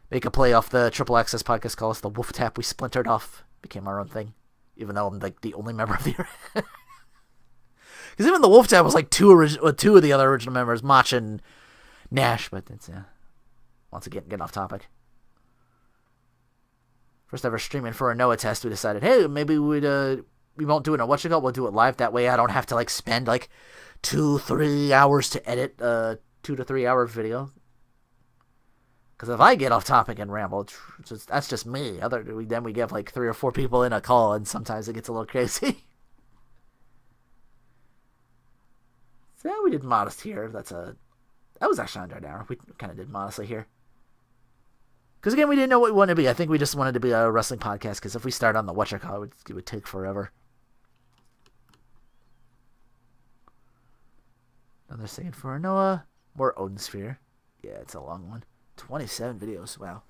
[SPEAKER 1] make a play off the Triple Access podcast, call us the Wolf Tap. We splintered off, became our own thing, even though I'm like the only member of the. Because even the Wolf Tap was like two of the other original members, Mach and Nash, but it's once again, getting off topic. First ever streaming for a Noah test, we decided, hey, maybe we won't do it on we'll do it live. That way I don't have to like spend like 2-3 hours to edit a 2 to 3 hour video. Because if I get off topic and ramble, that's just me. Then we get like 3 or 4 people in a call, and sometimes it gets a little crazy. So we did Modest here. That was actually under an hour. We kind of did Modestly here. Because again, we didn't know what we wanted to be. I think we just wanted to be a wrestling podcast, because if we start on the whatchamacallit, it would take forever. Another Searching4 Rinoa's. More Odin Sphere. Yeah, it's a long one. 27 videos. Wow.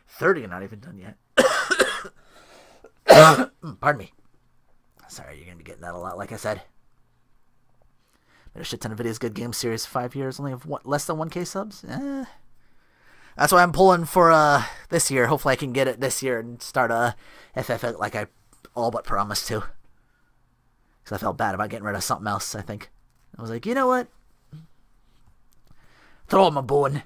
[SPEAKER 1] 30 are not even done yet. Pardon me. Sorry, you're going to be getting that a lot, like I said. Made a shit ton of videos. Good game series. 5 years. Only have less than 1K subs. That's why I'm pulling for this year. Hopefully I can get it this year and start FF like I all but promised to. Because I felt bad about getting rid of something else, I think. I was like, you know what? Throw him a bone.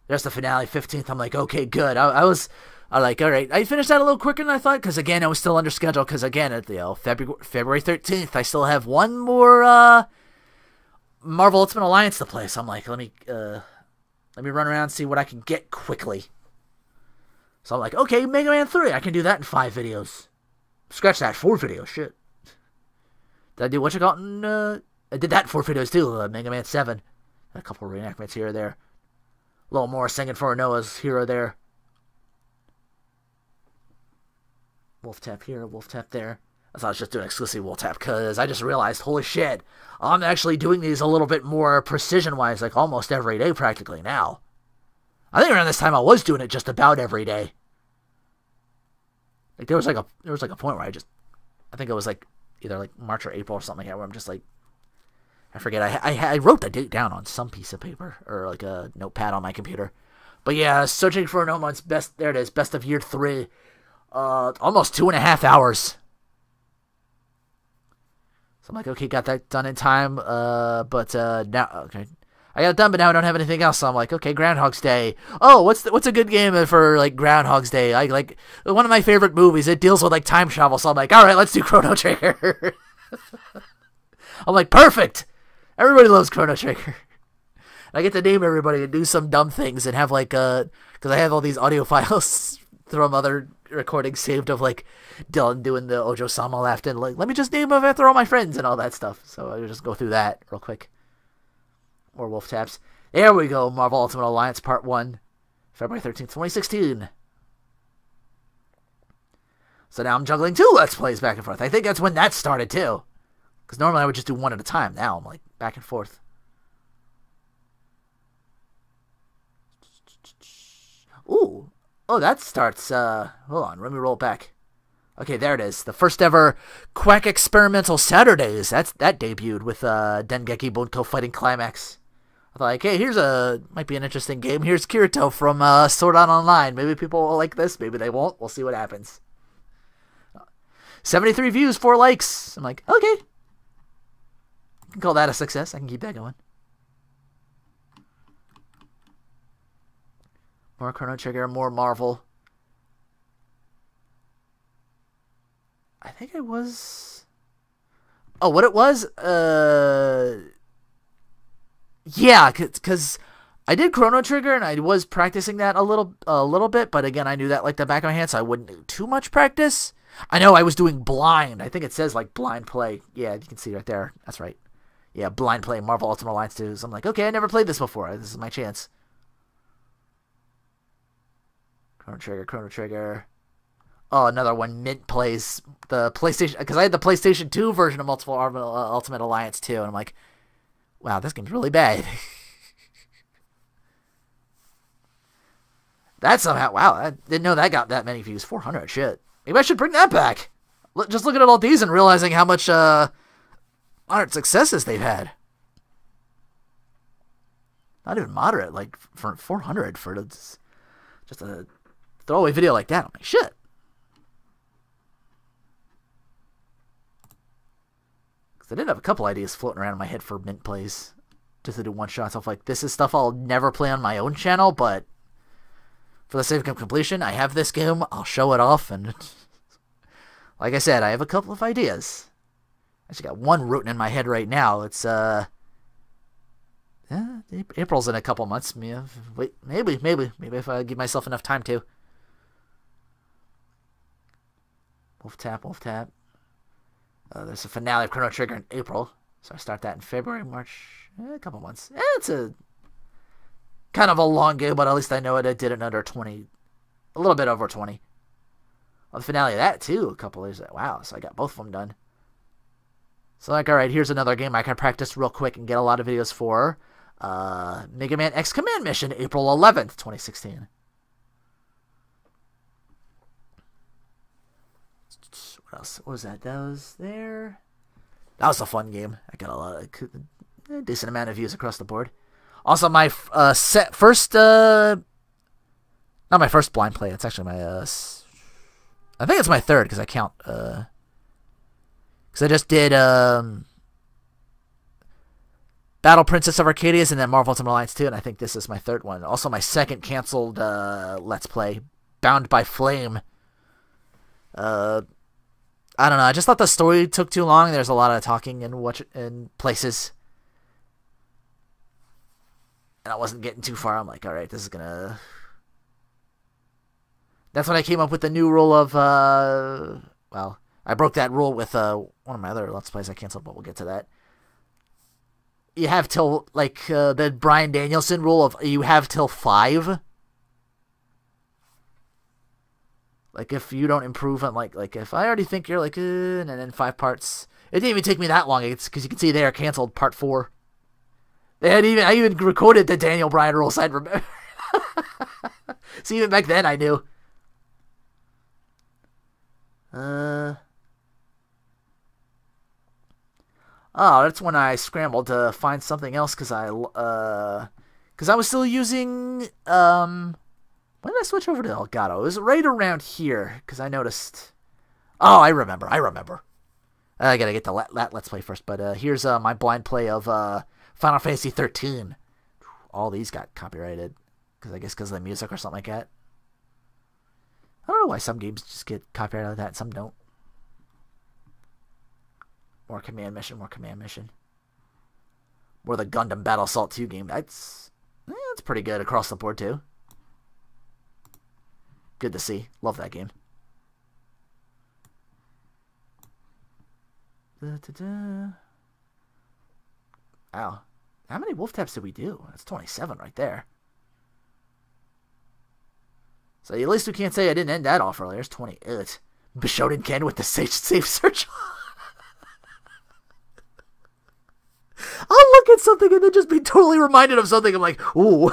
[SPEAKER 1] There's the finale, 15th. I'm like, okay, good. I was like, all right. I finished that a little quicker than I thought, because again, I was still under schedule. Because again, at February 13th, I still have one more Marvel Ultimate Alliance to play. So I'm like, let me run around and see what I can get quickly. So I'm like, okay, Mega Man 3. I can do that in 5 videos. Scratch that, 4 videos. Shit. Did I do what you got in, I did that in 4 videos too. Mega Man 7. A couple of reenactments here or there. A little more Searching4 Rinoa's here or there. Wolf Tap here, Wolf Tap there. I thought I was just doing exclusive Wolf Tap, because I just realized, holy shit, I'm actually doing these a little bit more precision-wise, like almost every day practically now. I think around this time I was doing it just about every day. Like there was like a point where I think it was like either like March or April or something like that, where I'm just like, I forget. I wrote the date down on some piece of paper or like a notepad on my computer. But yeah, Searching4Rinoa's best. There it is. Best of year 3. Almost 2.5 hours. So I'm like, okay, got that done in time. But now, okay, I got it done, but now I don't have anything else. So I'm like, okay, Groundhog's Day. Oh, what's a good game for like Groundhog's Day? I like one of my favorite movies. It deals with like time travel. So I'm like, all right, let's do Chrono Trigger. I'm like, perfect. Everybody loves Chrono Trigger. I get to name everybody and do some dumb things and have like, because I have all these audio files from other recordings saved of like Dylan doing the Ojo Sama laughed and like, let me just name them after all my friends and all that stuff. So I just go through that real quick. More Wolf Taps. There we go. Marvel Ultimate Alliance Part 1. February 13th, 2016. So now I'm juggling 2 Let's Plays back and forth. I think that's when that started too. Because normally I would just do 1 at a time. Now I'm like back and forth. Ooh. Oh, that starts, hold on, let me roll back. Okay, there it is. The first ever Quack Experimental Saturdays. That debuted with, Dengeki Bunko Fighting Climax. I thought, like, hey, might be an interesting game. Here's Kirito from, Sword Art Online. Maybe people will like this, maybe they won't. We'll see what happens. 73 views, 4 likes. I'm like, okay. I can call that a success. I can keep that going. More Chrono Trigger, more Marvel. I think it was... Oh, what it was? Yeah, because I did Chrono Trigger, and I was practicing that a little bit, but again, I knew that like the back of my hand, so I wouldn't do too much practice. I know I was doing blind. I think it says like blind play. Yeah, you can see right there. That's right. Yeah, blind play Marvel Ultimate Alliance 2. So I'm like, okay, I never played this before. This is my chance. Chrono Trigger. Oh, another one. Mint plays the PlayStation, because I had the PlayStation 2 version of Ultimate Alliance 2, and I'm like, wow, this game's really bad. That somehow, wow, I didn't know that got that many views. 400, shit. Maybe I should bring that back. Just looking at all these and realizing how much honored successes they've had. Not even moderate, like for 400 for just a throwaway video like that. I'm like, shit. Because I did have a couple ideas floating around in my head for mint plays. Just to do one-shots. I'm like, this is stuff I'll never play on my own channel, but for the sake of completion, I have this game. I'll show it off, and like I said, I have a couple of ideas. I just got one rooting in my head right now. It's April's in a couple months. Wait, maybe if I give myself enough time to. Wolf Tap. There's a finale of Chrono Trigger in April, so I start that in February, March, a couple months. It's a kind of a long game, but at least I know it. I did it in under 20, a little bit over 20. Well, the finale of that too, a couple days. Wow, so I got both of them done. So like, all right, here's another game I can practice real quick and get a lot of videos for. Mega Man X Command Mission, April 11th, 2016. What else? What was that? That was there. That was a fun game. I got a decent amount of views across the board. Also, my first, not my first blind play. It's actually my, I think it's my third because I count, because I just did Battle Princess of Arcadius and then Marvel Ultimate Alliance 2, and I think this is my third one. Also, my second canceled Let's Play, Bound by Flame. I don't know. I just thought the story took too long. There's a lot of talking in places. And I wasn't getting too far. I'm like, all right, this is going to... That's when I came up with the new rule of... well, I broke that rule with one of my other Let's Plays I canceled, but we'll get to that. You have till, like, the Bryan Danielson rule of you have till 5. Like, if you don't improve on, like if I already think you're, like, and then 5 parts... It didn't even take me that long. It's because you can see there, canceled part 4. I even recorded the Daniel Bryan rules. I'd remember. So even back then, I knew. Oh, that's when I scrambled to find something else because I was still using when did I switch over to Elgato? It was right around here because I noticed. Oh, I remember. I gotta get to that Let's Play first, but here's my blind play of Final Fantasy 13. All these got copyrighted because of the music or something like that. I don't know why some games just get copyrighted like that and some don't. More command mission. More the Gundam Battle Assault 2 game. That's pretty good across the board too. Good to see. Love that game. Wow. How many wolf taps did we do? That's 27 right there. So at least we can't say I didn't end that off earlier. There's 28. Bishonen Ken with the safe search. I'll look at something and then just be totally reminded of something. I'm like, ooh.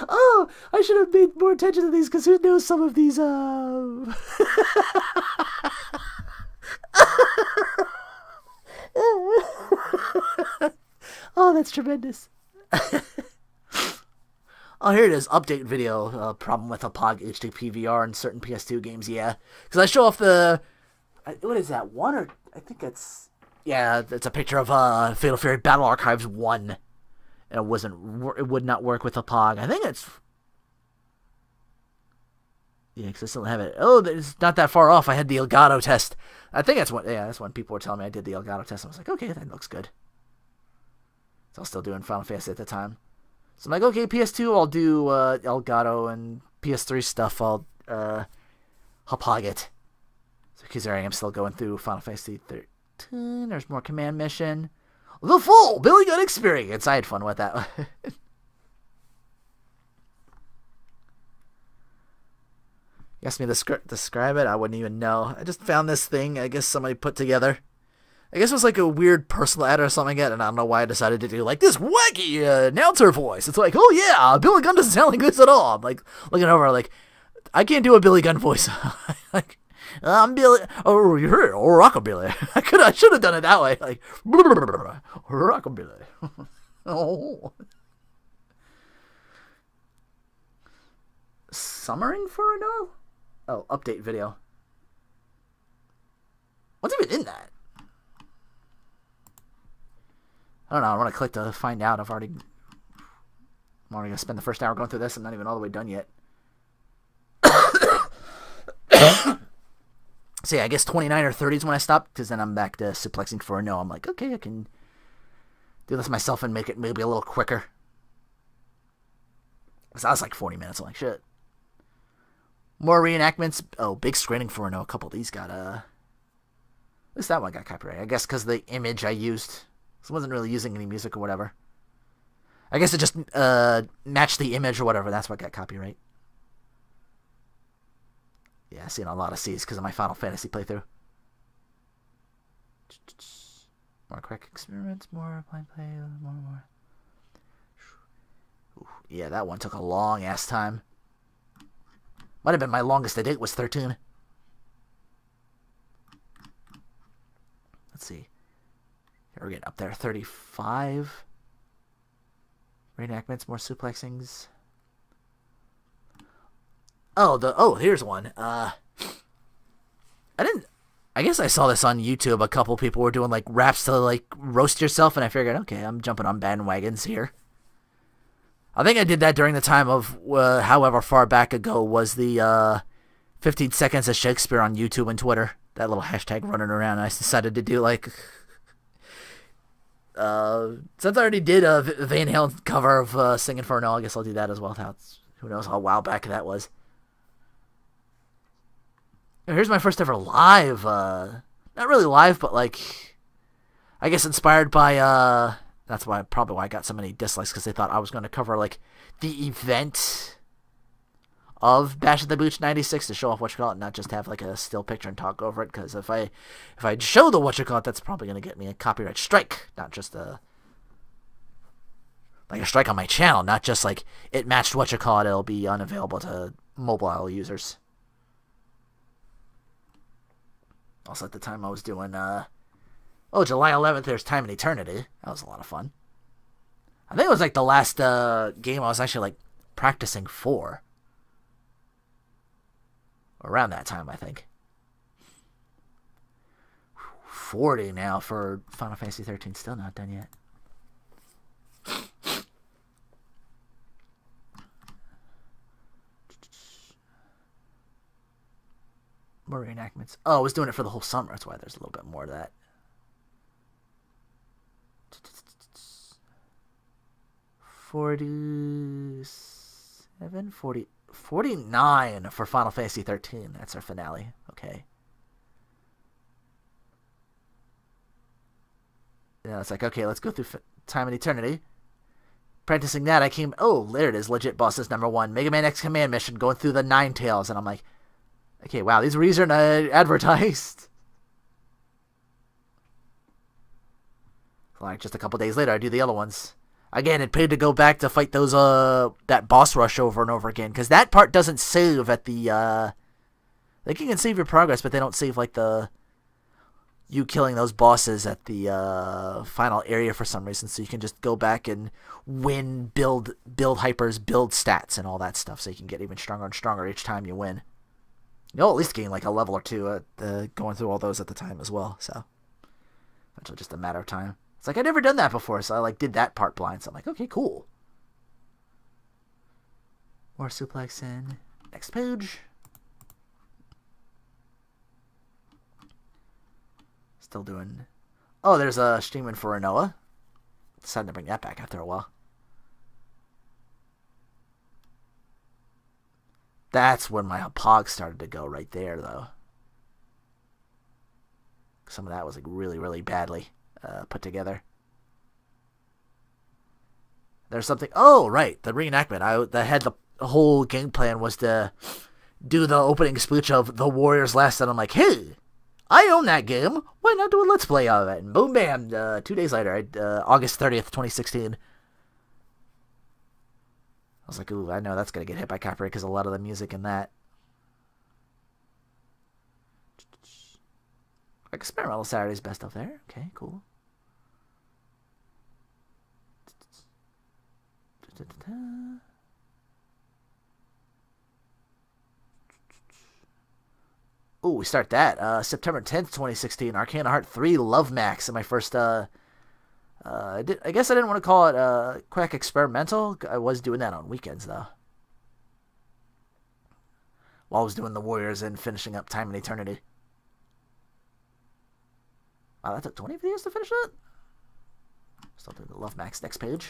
[SPEAKER 1] Oh, I should have paid more attention to these because who knows some of these, Oh, that's tremendous. Oh, here it is. Update video. Problem with a POG HD PVR in certain PS2 games. Yeah. Because I show off the... What is that? 1 or... I think it's... Yeah, it's a picture of Fatal Fury Battle Archives 1. And it would not work with a POG. I think it's... Yeah, because I still have it. Oh, it's not that far off. I had the Elgato test. I think that's when people were telling me I did the Elgato test. I was like, okay, that looks good. So I was still doing Final Fantasy at the time. So I'm like, okay, PS2, I'll do Elgato, and PS3 stuff, I'll POG it. So because there I am still going through Final Fantasy 13. There's more command mission. The full Billy Gunn experience. I had fun with that. You asked me to describe it, I wouldn't even know. I just found this thing, I guess somebody put together. I guess it was like a weird personal ad or something like that, and I don't know why I decided to do like this wacky announcer voice. It's like, oh yeah, Billy Gunn doesn't sound like this at all. I'm like looking over, like, I can't do a Billy Gunn voice. Like, I'm Billy. Oh, you heard? Oh, Rockabilly. I should have done it that way. Like, Rockabilly. Oh. Summering for a no? Oh, update video. What's even in that? I don't know. I want to click to find out. I'm already going to spend the first hour going through this. I'm not even all the way done yet. So yeah, I guess 29 or 30 is when I stopped, because then I'm back to suplexing for a no. I'm like, okay, I can do this myself and make it maybe a little quicker. Because I was like 40 minutes. I'm like, shit. More reenactments. Oh, big screening for a no. A couple of these got, at least that one got copyright. I guess because the image I used, so I wasn't really using any music or whatever. I guess it just matched the image or whatever. That's what got copyright. Yeah, I've seen a lot of C's because of my Final Fantasy playthrough. More quick experiments, more blind play, more. Ooh, yeah, that one took a long ass time. Might have been my longest to date was 13. Let's see. Here we're getting up there. 35. Reenactments, more suplexings. Oh, here's one. I guess I saw this on YouTube. A couple people were doing like raps to like roast yourself, and I figured, okay, I'm jumping on bandwagons here. I think I did that during the time of however far back ago was the 15 seconds of Shakespeare on YouTube and Twitter. That little hashtag running around. I decided to do like since I already did a Van Halen cover of Singing for No, I guess I'll do that as well. Who knows how while back that was. Here's my first ever live, not really live, but like, I guess inspired by, that's probably why I got so many dislikes, because they thought I was going to cover like the event of Bash at the Booch 96 to show off and not just have like a still picture and talk over it, because if I show the that's probably going to get me a copyright strike, not just a strike on my channel, not just like it matched it'll be unavailable to mobile users. Also, at the time, I was doing, July 11th, there's Time and Eternity. That was a lot of fun. I think it was, like, the last game I was actually, like, practicing for. Around that time, I think. 40 now for Final Fantasy 13. Still not done yet. More reenactments. Oh, I was doing it for the whole summer. That's why there's a little bit more of that. 49 for Final Fantasy 13. That's our finale. Okay. Yeah, it's like, okay, let's go through Time and Eternity. Practicing that, I came... Oh, there it is. Legit bosses number 1. Mega Man X Command Mission, going through the Nine Tails. And I'm like... Okay, wow, these reasons are advertised. Like, just a couple days later, I do the other ones. Again, it paid to go back to fight those, that boss rush over and over again. Because that part doesn't save at the, like, you can save your progress, but they don't save, like, you killing those bosses at the, final area for some reason. So you can just go back and win, build hypers, build stats, and all that stuff. So you can get even stronger and stronger each time you win. You'll at least gain like a level or two going through all those at the time as well. So Eventually, just a matter of time. It's like, I'd never done that before, so I, like, did that part blind. So I'm like, okay, cool. More suplex in. Next page. Still doing... Oh, there's a Searching4Rinoa. Decided to bring that back after a while. That's when my pog started to go right there, though. Some of that was like really, really badly put together. There's something... Oh, right. The reenactment. I had the whole game plan was to do the opening speech of The Warriors Last, and I'm like, hey, I own that game. Why not do a Let's Play of it? And boom, bam. 2 days later, August 30th, 2016. I was like, ooh, I know that's going to get hit by copyright because a lot of the music in that. Experimental Saturday's best up there. Okay, cool. Ooh, we start that. September 10th, 2016. Arcana Heart 3 Love Max. And my first, I guess I didn't want to call it Quack Experimental. I was doing that on weekends, though. While I was doing the Warriors and finishing up Time and Eternity. Wow, that took 20 videos to finish it? Still doing the Love Max. Next page.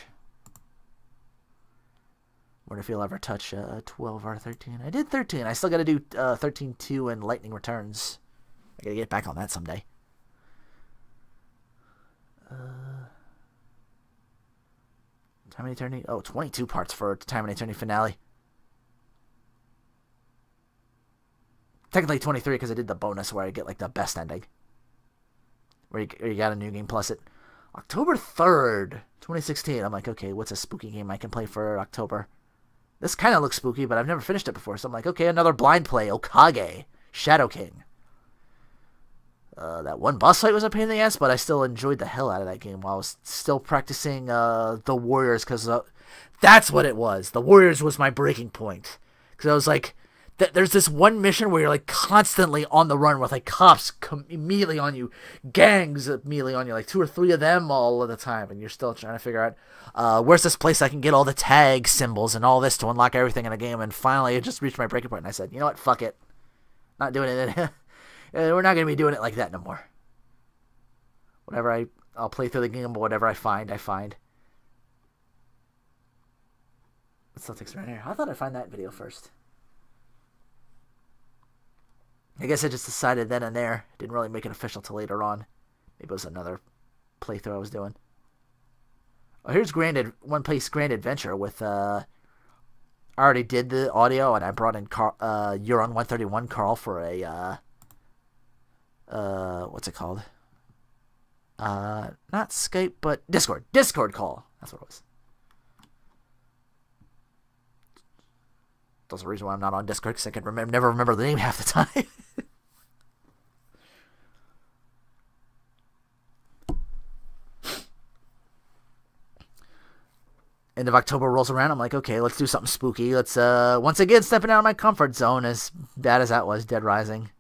[SPEAKER 1] Wonder if you'll ever touch 12 or 13. I did 13. I still got to do 13-2 and Lightning Returns. I got to get back on that someday. Time and Eternity. Oh, 22 parts for Time and Eternity finale. Technically 23 because I did the bonus where I get like the best ending. Where you got a new game plus it. October 3rd, 2016. I'm like, okay, what's a spooky game I can play for October? This kind of looks spooky, but I've never finished it before. So I'm like, okay, another blind play. Okage. Shadow King. That one boss fight was a pain in the ass, but I still enjoyed the hell out of that game while I was still practicing the Warriors. Because that's what it was. The Warriors was my breaking point. Because I was like... There's this one mission where you're like constantly on the run with like cops immediately on you, gangs immediately on you, like 2 or 3 of them all of the time, and you're still trying to figure out where's this place I can get all the tag symbols and all this to unlock everything in a game. And finally, it just reached my breaking point, and I said, you know what, fuck it, not doing it. We're not gonna be doing it like that no more. Whatever I'll play through the game, but whatever I find. It still takes right here. I thought I'd find that video first. I guess I just decided then and there. Didn't really make it official till later on. Maybe it was another playthrough I was doing. Oh, here's One Piece Grand Adventure with, I already did the audio, and I brought in You're on 131 Carl for a, what's it called? Not Skype, but Discord. Discord call. That's what it was. That's the reason why I'm not on Discord, because I can never remember the name half the time. End of October rolls around. I'm like, okay, let's do something spooky. Let's, once again, stepping out of my comfort zone, as bad as that was. Dead Rising.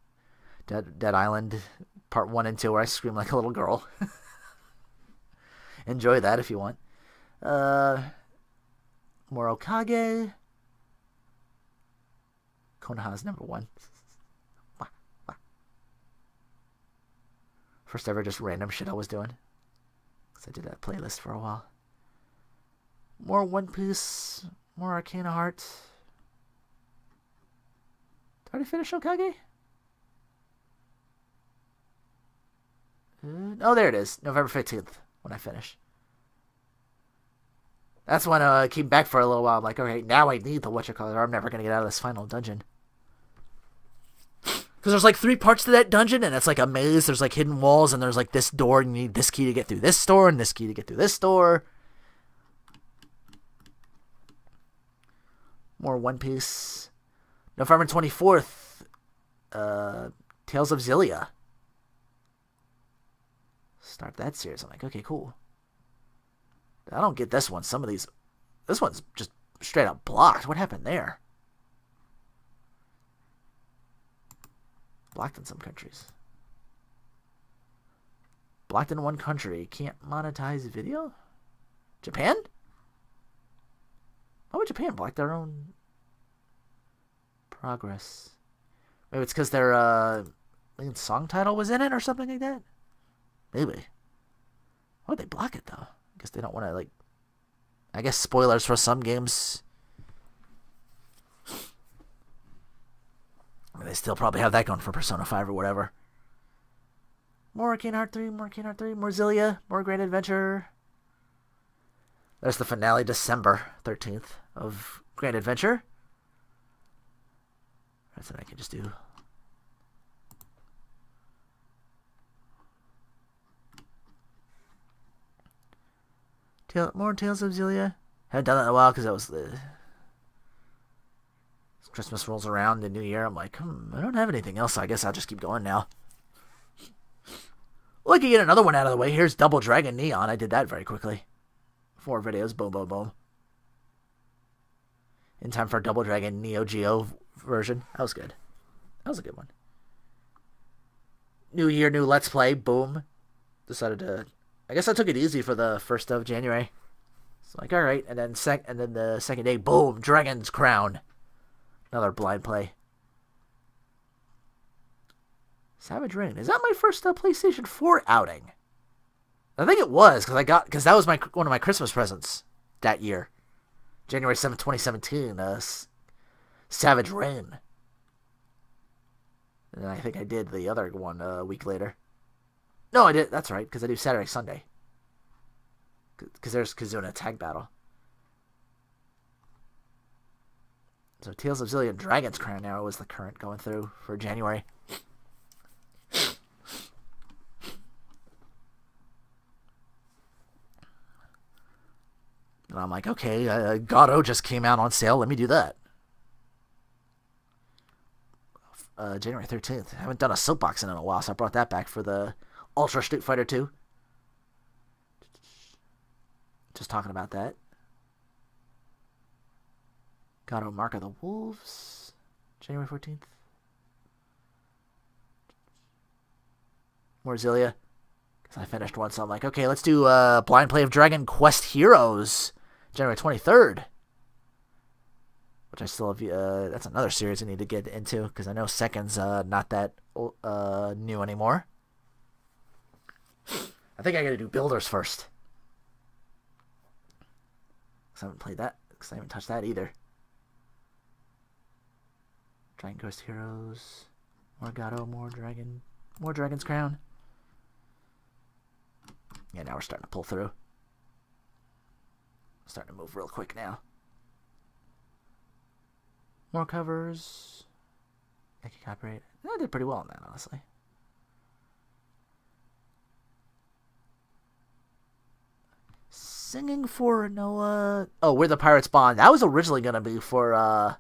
[SPEAKER 1] Dead Island, part 1 and 2, where I scream like a little girl. Enjoy that if you want. More Okage. Konoha's number 1. First ever just random shit I was doing. Because I did that playlist for a while. More One Piece. More Arcana Heart. Did I already finish Okage? Oh, there it is. November 15th when I finish. That's when I came back for a little while. I'm like, okay, now I need the whatchamacallit, or I'm never going to get out of this final dungeon. Because there's like 3 parts to that dungeon, and it's like a maze. There's like hidden walls, and there's like this door, and you need this key to get through this door, and this key to get through this door. More One Piece. November 24th, Tales of Xillia. Start that series. I'm like, okay, cool. I don't get this one. Some of these... This one's just straight up blocked. What happened there? Blocked in some countries. Blocked in one country. Can't monetize video? Japan? Why would Japan block their own progress? Maybe it's because their song title was in it or something like that? Maybe. Why would they block it, though? I guess they don't want to, like... I guess spoilers for some games. They still probably have that going for Persona 5 or whatever. More Kingdom Hearts 3, more Kingdom Hearts 3, more Xillia, more Great Adventure. There's the finale, December 13th of Great Adventure. That's what I can just do. More Tales of Xillia. Haven't done that in a while because that was the... Christmas rolls around, the New Year. I'm like, I don't have anything else, so I guess I'll just keep going now. Well, I can get another one out of the way. Here's Double Dragon Neon. I did that very quickly. 4 videos. Boom, boom, boom. In time for Double Dragon Neo Geo version. That was good. That was a good one. New Year, new Let's Play. Boom. Decided to... I guess I took it easy for the 1st of January. So like, alright. And then the second day, boom. Dragon's Crown. Another blind play. Savage Rain. Is that my first PlayStation 4 outing? I think it was, because that was one of my Christmas presents that year. January 7th, 2017. Savage Rain. And then I think I did the other one a week later. No, I did. That's right, because I do Saturday, Sunday. Because there's Kazuna Tag Battle. So Tales of Xillia and Dragon's Crown now was the current going through for January. And I'm like, okay, Godot just came out on sale. Let me do that. January 13th. I haven't done a soapbox in a while, so I brought that back for the Ultra Street Fighter 2. Just talking about that. Godot Mark of the Wolves. January 14th. More Xillia. Because I finished one, so I'm like, okay, let's do blind play of Dragon Quest Heroes. January 23rd. Which I still have... that's another series I need to get into. Because I know Second's not that new anymore. I think I gotta do Builders first. Because I haven't played that. Because I haven't touched that either. Dragon Quest Heroes. More Godot, more Dragon's Crown. Yeah, now we're starting to pull through. Starting to move real quick now. More covers. Thank you, copyright. I did pretty well on that, honestly. Searching4Rinoa. Oh, Where the Pirates Bond. That was originally going to be for,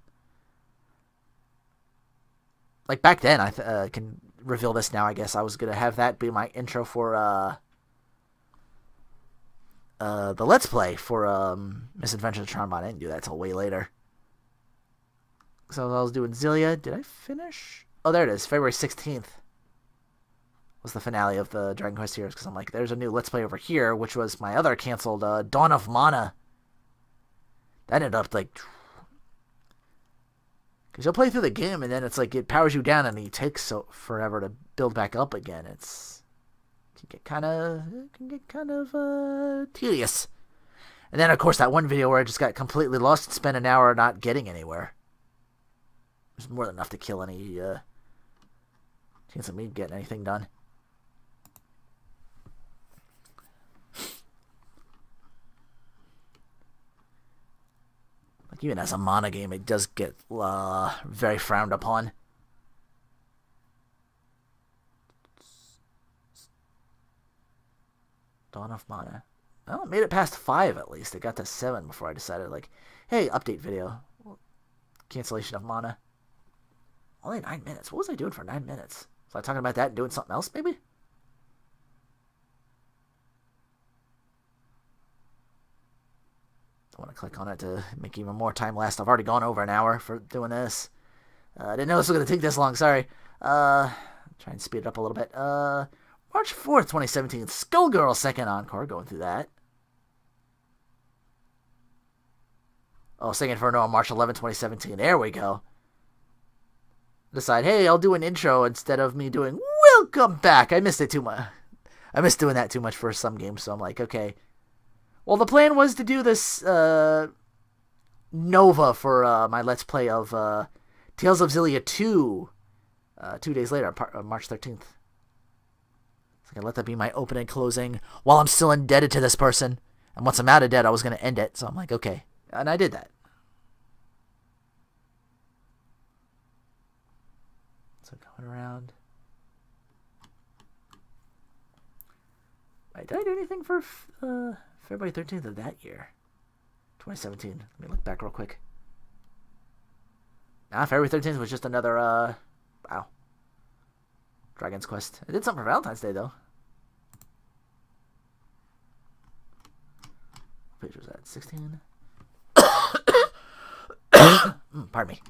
[SPEAKER 1] like, back then, I can reveal this now, I guess. I was going to have that be my intro for, the Let's Play for, Misadventures of Tron, but I didn't do that till way later. So I was doing Xillia. Did I finish? Oh, there it is. February 16th was the finale of the Dragon Quest Heroes, because I'm like, there's a new Let's Play over here, which was my other canceled, Dawn of Mana. That ended up, like... Because you'll play through the game, and then it's like, it powers you down, and it takes forever to build back up again. It can get kind of tedious. And then, of course, that one video where I just got completely lost and spent an hour not getting anywhere. It was more than enough to kill any chance of me getting anything done. Like, even as a mana game, it does get very frowned upon. Dawn of Mana. Well, it made it past 5 at least. It got to 7 before I decided, like, hey, update video. Cancellation of Mana. Only 9 minutes. What was I doing for 9 minutes? Was I talking about that and doing something else, maybe? I want to click on it to make even more time last. I've already gone over an hour for doing this. I didn't know this was going to take this long. Sorry. Try and speed it up a little bit. March 4th, 2017. Skullgirl second encore. Going through that. Oh, Searching4Rinoa on March 11th, 2017. There we go. Decide, hey, I'll do an intro instead of me doing welcome back. I missed it too much. I missed doing that too much for some games, so I'm like, okay. Well, the plan was to do this Nova for my Let's Play of Tales of Xillia 2 2 days later, March 13th. So I can let that be my opening and closing while I'm still indebted to this person. And once I'm out of debt, I was going to end it. So I'm like, okay. And I did that. So going around. Wait, did I do anything for February 13th of that year? 2017. Let me look back real quick. Nah, February 13th was just another, wow. Dragon's Quest. I did something for Valentine's Day, though. What page was that? 16? Pardon me.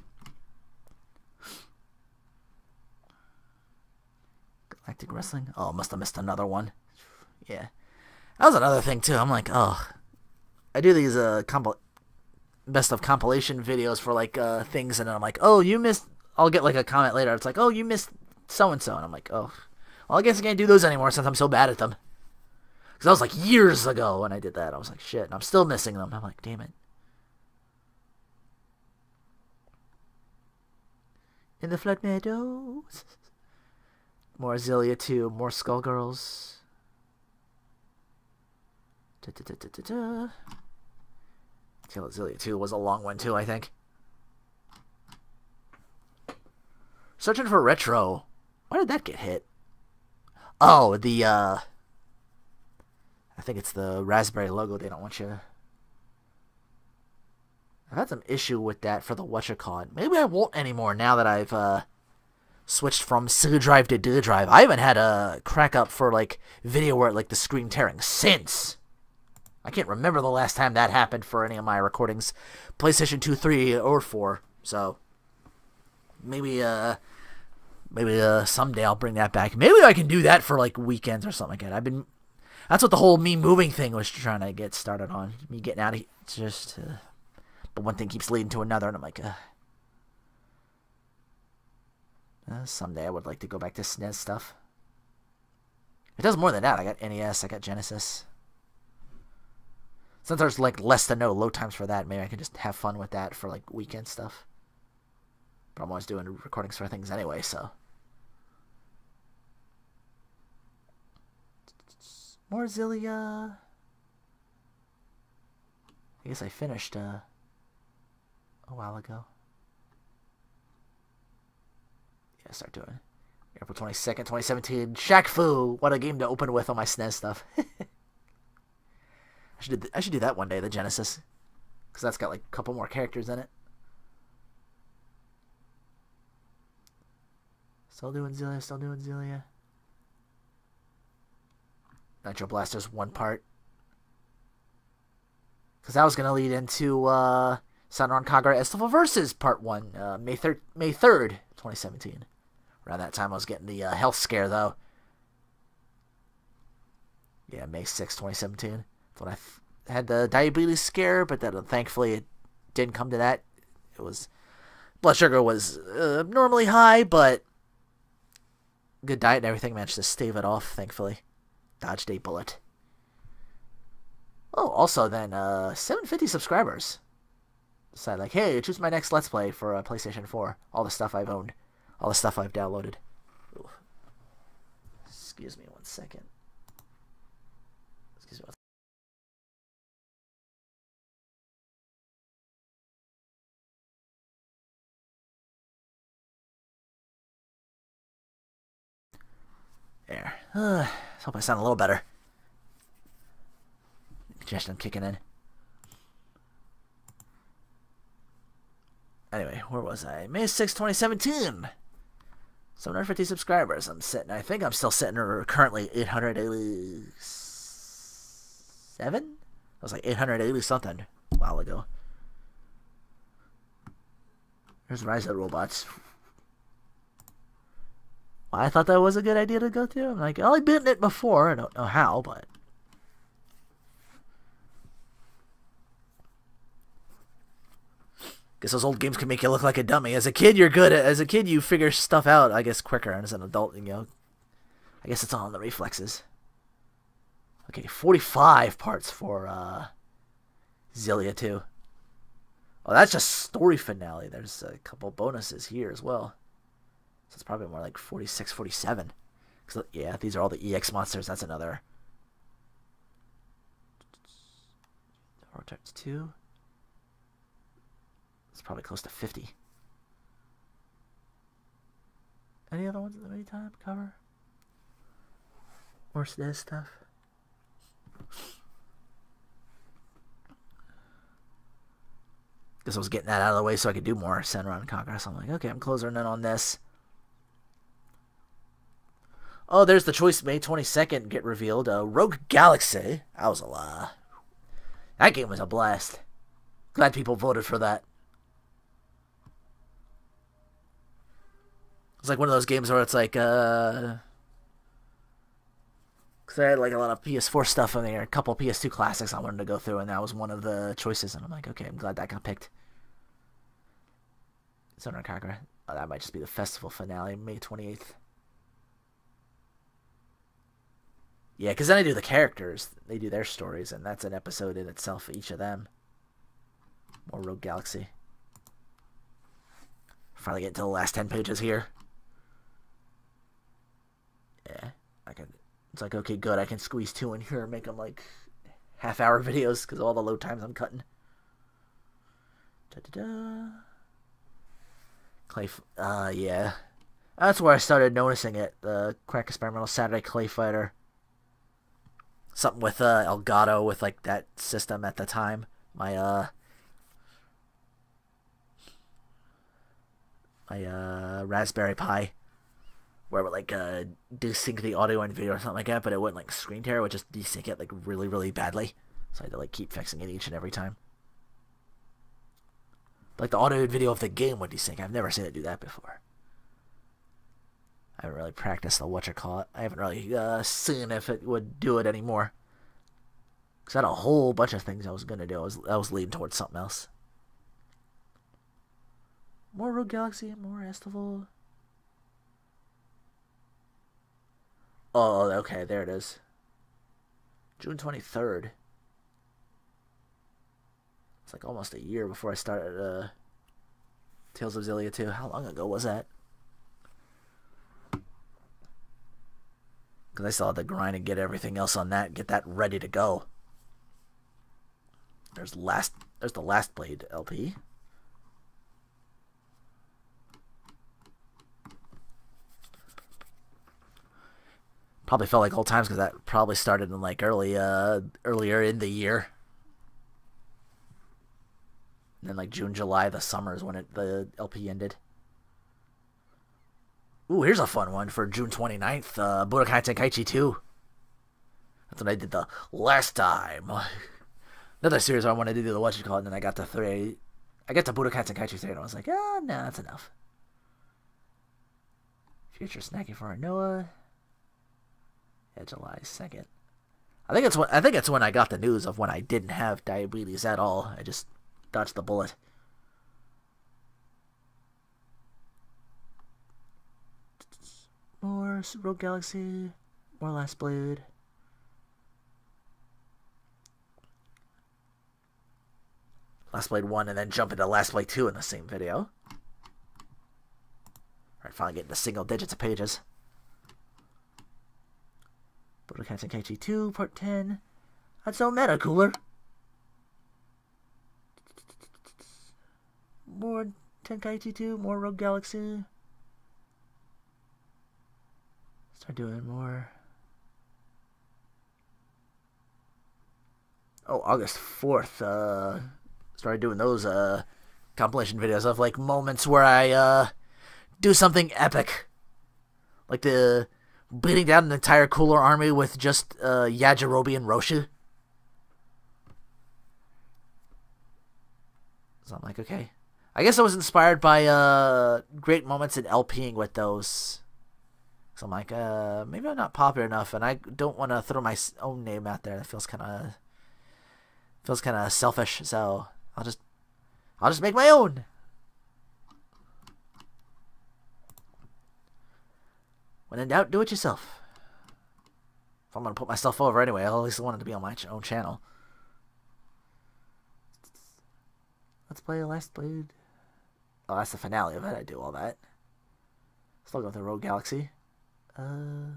[SPEAKER 1] Galactic Wrestling? Oh, must have missed another one. Yeah. That was another thing, too. I'm like, oh. I do these best of compilation videos for, like, things, and then I'm like, oh, you missed... I'll get, like, a comment later. It's like, oh, you missed so-and-so. And I'm like, oh. Well, I guess I can't do those anymore since I'm so bad at them. Because that was, like, years ago when I did that. I was like, shit. And I'm still missing them. I'm like, damn it. In the Flood Meadows. More Xillia 2. More Skullgirls. Tale of Xillia 2 was a long one, too, I think. Searching for Retro. Why did that get hit? Oh, the, I think it's the Raspberry logo they don't want you... I've had some issue with that for the whatchacallit. Maybe I won't anymore now that I've, switched from C drive to D drive. I haven't had a crack up for, like, video where, like, the screen tearing since. I can't remember the last time that happened for any of my recordings. PlayStation 2, 3, or 4. So, maybe someday I'll bring that back. Maybe I can do that for, like, weekends or something like that. That's what the whole me moving thing was trying to get started on. Me getting out of here. It's just, but one thing keeps leading to another, and I'm like, someday I would like to go back to SNES stuff. It does more than that. I got NES, I got Genesis. Since there's, like, less to no load times for that, maybe I can just have fun with that for, like, weekend stuff. But I'm always doing recordings for things anyway, so. More Xillia. I guess I finished, a while ago. Yeah, start doing April 22nd, 2017. Shaq Fu. What a game to open with on my SNES stuff. I should do that one day, the Genesis. Because that's got, like, a couple more characters in it. Still doing Xillia. Nitro Blaster's one part. Because that was going to lead into Sunron Kagura Estival Versus Part 1, May 3rd, 2017. Around that time I was getting the health scare, though. Yeah, May 6th, 2017. That's when I had the diabetes scare, but then thankfully it didn't come to that. It was... Blood sugar was normally high, but good diet and everything managed to stave it off, thankfully. Dodged a bullet. Oh, also then, 750 subscribers. Decided, like, hey, choose my next Let's Play for PlayStation 4. All the stuff I've owned. All the stuff I've downloaded. Ooh. Excuse me one second. Excuse me one second. There. Let's hope I sound a little better. Congestion kicking in. Anyway, where was I? May 6, 2017. 750 subscribers. I think I'm still sitting at currently 887? I was like 880 something a while ago. There's Rise of the Robots. Well, I thought that was a good idea to go through. I'm like, I've been in it before. I don't know how, but... Guess those old games can make you look like a dummy. As a kid, you're good. As a kid, you figure stuff out, I guess, quicker. And as an adult, you know, I guess it's all in the reflexes. Okay, 45 parts for Xillia 2. Oh, that's just story finale. There's a couple bonuses here as well. So it's probably more like 46, 47. Yeah, these are all the EX monsters. That's another. Vortex 2. It's probably close to 50. Any other ones in the meantime? Cover? More SNES stuff? Guess I was getting that out of the way so I could do more Senran and Conquer. So I'm like, okay, I'm closing in on this. Oh, there's the choice May 22nd get revealed. Rogue Galaxy. That was a lie. That game was a blast. Glad people voted for that. It's like one of those games where it's like, because I had like a lot of PS4 stuff in there, a couple PS2 classics I wanted to go through, and that was one of the choices. And I'm like, okay, I'm glad that got picked. Senran Kagura. Oh, that might just be the festival finale, May 28th. Yeah, because then I do the characters. They do their stories, and that's an episode in itself for each of them. More Rogue Galaxy. Finally get to the last 10 pages here. Yeah, it's like, okay, good. I can squeeze 2 in here and make them like half-hour videos because of all the load times I'm cutting. Da-da-da. Clay, yeah. That's where I started noticing it. The Crack Experimental Saturday Clay Fighter. Something with Elgato with like that system at the time. My Raspberry Pi, where it would like desync the audio and video or something like that, but it wouldn't like screen tear. It would just desync it like really, really badly. So I had to like keep fixing it each and every time. Like the audio and video of the game would desync. I've never seen it do that before. I haven't really practiced the whatchamacallit. I haven't really seen if it would do it anymore. Because I had a whole bunch of things I was going to do. I was leaning towards something else. More Rogue Galaxy, more Estival. Oh, okay, there it is. June 23rd. It's like almost a year before I started Tales of Xillia 2. How long ago was that? Because I still had to grind and get everything else on that, get that ready to go. There's the Last Blade LP. Probably felt like old times because that probably started in like earlier in the year. And then like June, July, the summer is when the LP ended. Ooh, here's a fun one for June 29th. Budokai Tenkaichi 2. That's when I did the last time. Another series I wanted to do the whatchamacallit, and then I got to 3. I got to Budokai Tenkaichi 3, and I was like, no, that's enough. Future Searching4Rinoa. Yeah, July 2nd. I think it's when I got the news of when I didn't have diabetes at all. I just dodged the bullet. More Rogue Galaxy. More Last Blade. Last Blade 1 and then jump into Last Blade 2 in the same video. Alright, finally getting to single digits of pages. Budokai Tenkaichi 2, Part 10. That's so meta, cooler. More Tenkaichi 2, more Rogue Galaxy. Start doing more. Oh, August 4th, started doing those compilation videos of like moments where I do something epic. Like the beating down an entire cooler army with just Yajirobe and Roshi. So I'm like, okay. I guess I was inspired by great moments in LPing with those. So I'm like, maybe I'm not popular enough, and I don't want to throw my own name out there. That feels kind of selfish. So I'll just make my own. When in doubt, do it yourself. If I'm gonna put myself over anyway, I at least want it to be on my own channel. Let's play Last Blade. Oh, that's the finale of it. I do all that. Still go through Rogue Galaxy. Well,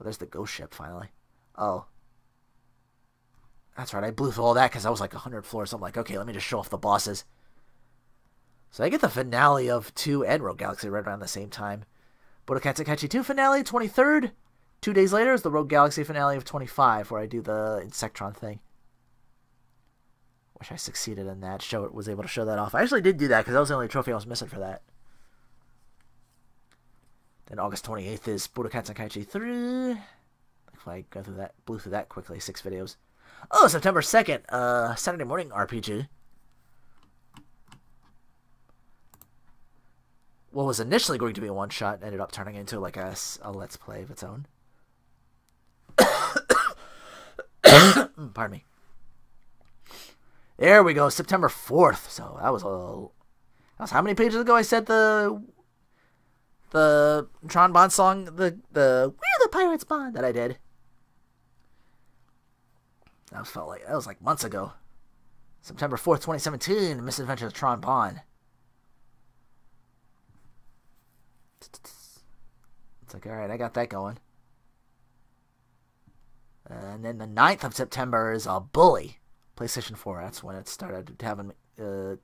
[SPEAKER 1] there's the ghost ship finally. Oh. That's right, I blew through all that because I was like 100 floors. So I'm like, okay, let me just show off the bosses. So I get the finale of 2 and Rogue Galaxy right around the same time. Budokai Tenkaichi 2 finale, 23rd. 2 days later is the Rogue Galaxy finale of 25, where I do the Insectron thing. Wish I succeeded in that. Was able to show that off. I actually did do that because that was the only trophy I was missing for that. Then August 28th is Budokai Tenkaichi 3. If I go through that, blew through that quickly, 6 videos. Oh, September 2nd, Saturday morning RPG. What was initially going to be a one-shot ended up turning into like a Let's Play of its own. Pardon me. There we go, September 4th. So that was how many pages ago I said the Tron Bond song, the We're the Pirates Bond that I did. That was like months ago. September 4th, 2017, Misadventures of Tron Bond. It's like, alright, I got that going. And then the 9th of September is Bully. PlayStation 4. That's when it started having issues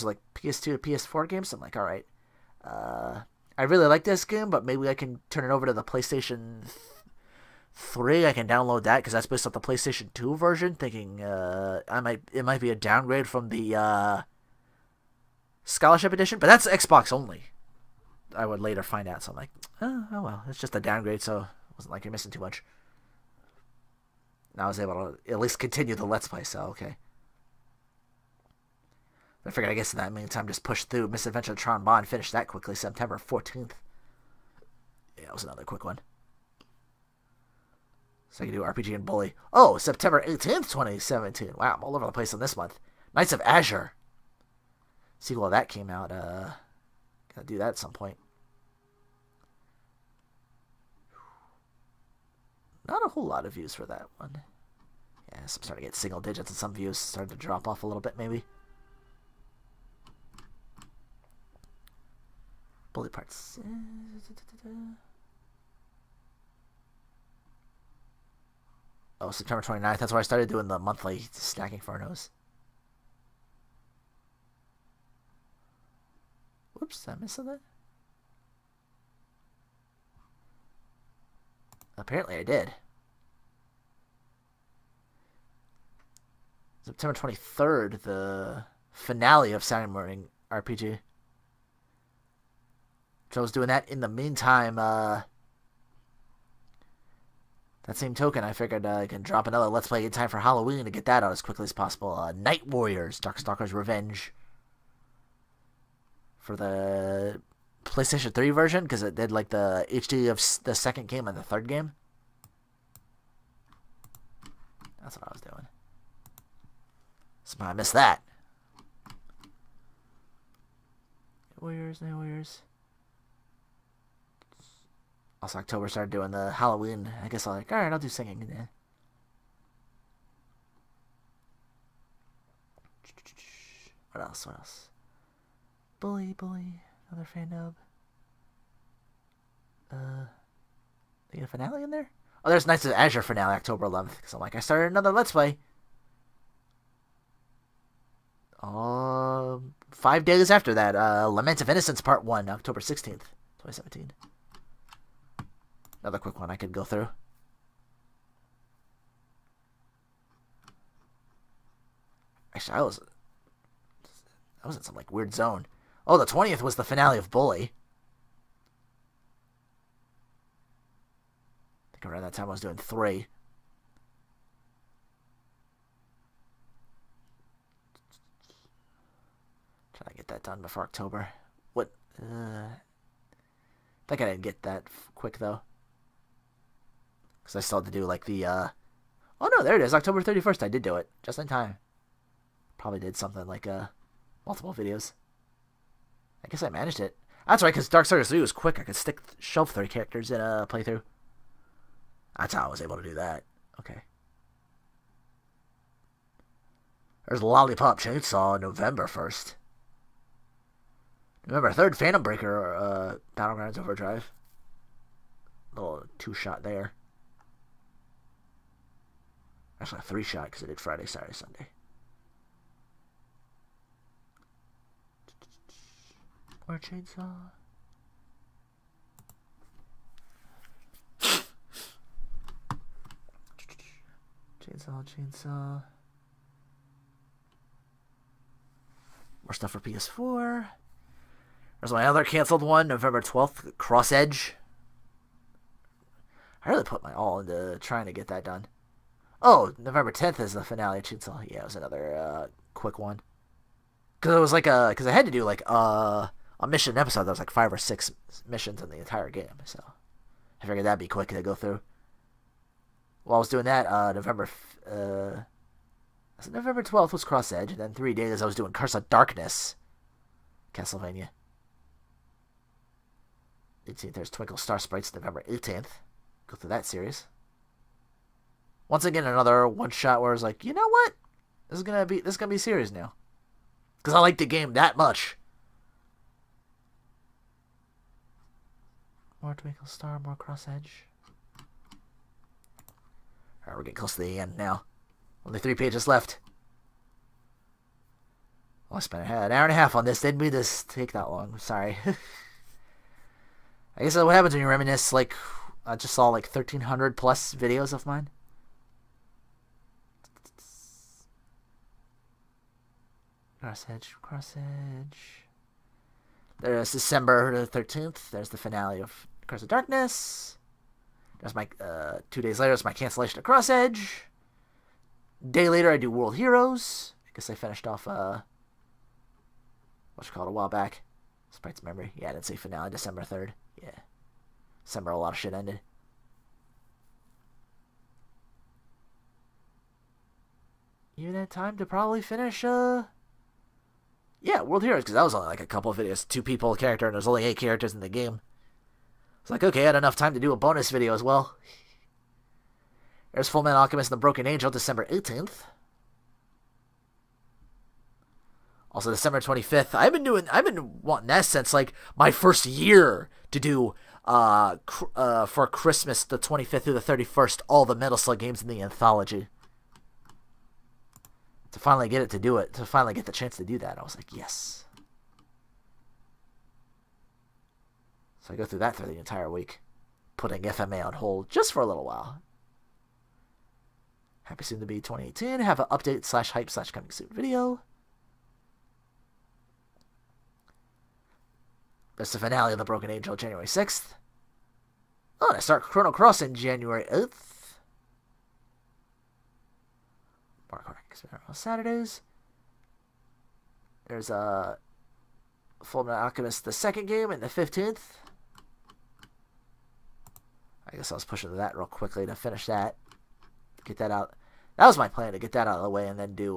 [SPEAKER 1] like PS2 to PS4 games. I'm like, alright. I really like this game, but maybe I can turn it over to the PlayStation 3. I can download that because that's based off the PlayStation 2 version. Thinking it might be a downgrade from the Scholarship Edition, but that's Xbox only. I would later find out. So I'm like, oh well, it's just a downgrade, so it wasn't like you're missing too much. And I was able to at least continue the Let's Play, so okay. I figured I guess in that meantime just push through Misadventure of Tron Bond, finish that quickly, September 14th. Yeah, that was another quick one. So I can do RPG and Bully. Oh, September 18th, 2017. Wow, I'm all over the place on this month. Knights of Azure. Sequel of that came out. Gotta do that at some point. Not a whole lot of views for that one. Yeah, I'm starting to get single digits and some views starting to drop off a little bit, maybe. Bully parts. Oh, September 29th. That's where I started doing the monthly Stacking Infernos. Whoops, did I miss something? Apparently I did. September 23rd, the finale of Saturday Morning RPG. So I was doing that in the meantime. That same token, I figured I can drop another Let's Play in time for Halloween to get that out as quickly as possible. Night Warriors, Darkstalker's Revenge. For the PlayStation 3 version, because it did like the HD of the second game and the third game. That's what I was doing. Somehow I missed that. Night Warriors. Also, October started doing the Halloween. I guess alright, I'll do singing. Yeah. What else? Bully, another fan dub. They get a finale in there? Oh, there's Knights of Azure finale, October 11th. Because I'm like, I started another Let's Play. 5 days after that, Lament of Innocence Part 1, October 16th, 2017. Another quick one I could go through. Actually, I was in some like weird zone. Oh, the 20th was the finale of Bully. I think around that time I was doing 3. that done before October. What? I think I didn't get that quick, though. Because I still had to do, like, the, Oh, no, there it is. October 31st, I did do it. Just in time. Probably did something like, multiple videos. I guess I managed it. That's right, because Darksiders 3 was quick. I could stick shelf 30 characters in a playthrough. That's how I was able to do that. Okay. There's Lollipop Chainsaw November 1st. November 3rd, Phantom Breaker, Battlegrounds Overdrive. Little 2-shot there. Actually, a 3-shot because I did Friday, Saturday, Sunday. More Chainsaw. Chainsaw. More stuff for PS4. There's my other canceled one, November 12th, Cross Edge. I really put my all into trying to get that done. Oh, November 10th is the finale of Chainsaw. Yeah, it was another quick one. Because it was like because I had to do like a mission episode that was like 5 or 6 missions in the entire game. So I figured that'd be quick to go through. While I was doing that, November 12th was Cross Edge, and then 3 days I was doing Curse of Darkness, Castlevania. 18th, there's Twinkle Star Sprites, November 18th. Go through that series. Once again, another one-shot where I was like, you know what? This is gonna be serious now. Because I like the game that much. More Twinkle Star, more Cross Edge. Alright, we're getting close to the end now. Only 3 pages left. Well, I spent an hour and a half on this. Didn't mean this take that long. Sorry. I guess that's what happens when you reminisce. Like, I just saw like 1,300 plus videos of mine. Cross Edge. There's December 13th. There's the finale of Curse of Darkness. There's my 2 days later. It's my cancellation of Cross Edge. Day later, I do World Heroes. I guess I finished off a while back. Sprite's Memory. Yeah, I didn't say finale. December 3rd. Yeah, December a lot of shit ended. Even had time to probably finish yeah, World Heroes, because that was only like a couple of videos. 2 people a character, and there's only 8 characters in the game. It's like, okay, I had enough time to do a bonus video as well. There's Fullmetal Alchemist and the Broken Angel, December 18th. Also, December 25th. I've been wanting that since like my first year to do for Christmas, the 25th through the 31st, all the Metal Slug games in the anthology. To finally get to finally get the chance to do that, I was like, yes. So I go through that for the entire week, putting FMA on hold just for a little while. Happy soon to be 2018. Have an update / hype / coming soon video. That's the finale of The Broken Angel, January 6th. Oh, and I start Chrono Cross in January 8th. On Saturdays. There's a Fullmetal Alchemist, the second game, and the 15th. I guess I was pushing that real quickly to finish that. Get that out. That was my plan, to get that out of the way and then do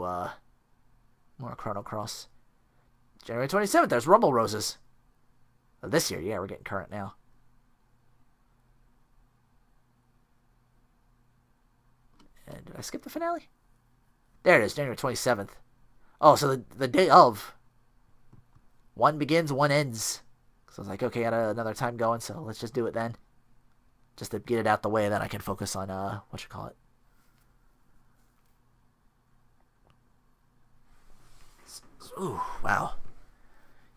[SPEAKER 1] more Chrono Cross. January 27th, there's Rumble Roses. This year, yeah, we're getting current now. And did I skip the finale? There it is, January 27th. Oh, so the day of. One begins, one ends. So I was like, okay, I got another time going, so let's just do it then. Just to get it out the way, then I can focus on, Ooh, wow.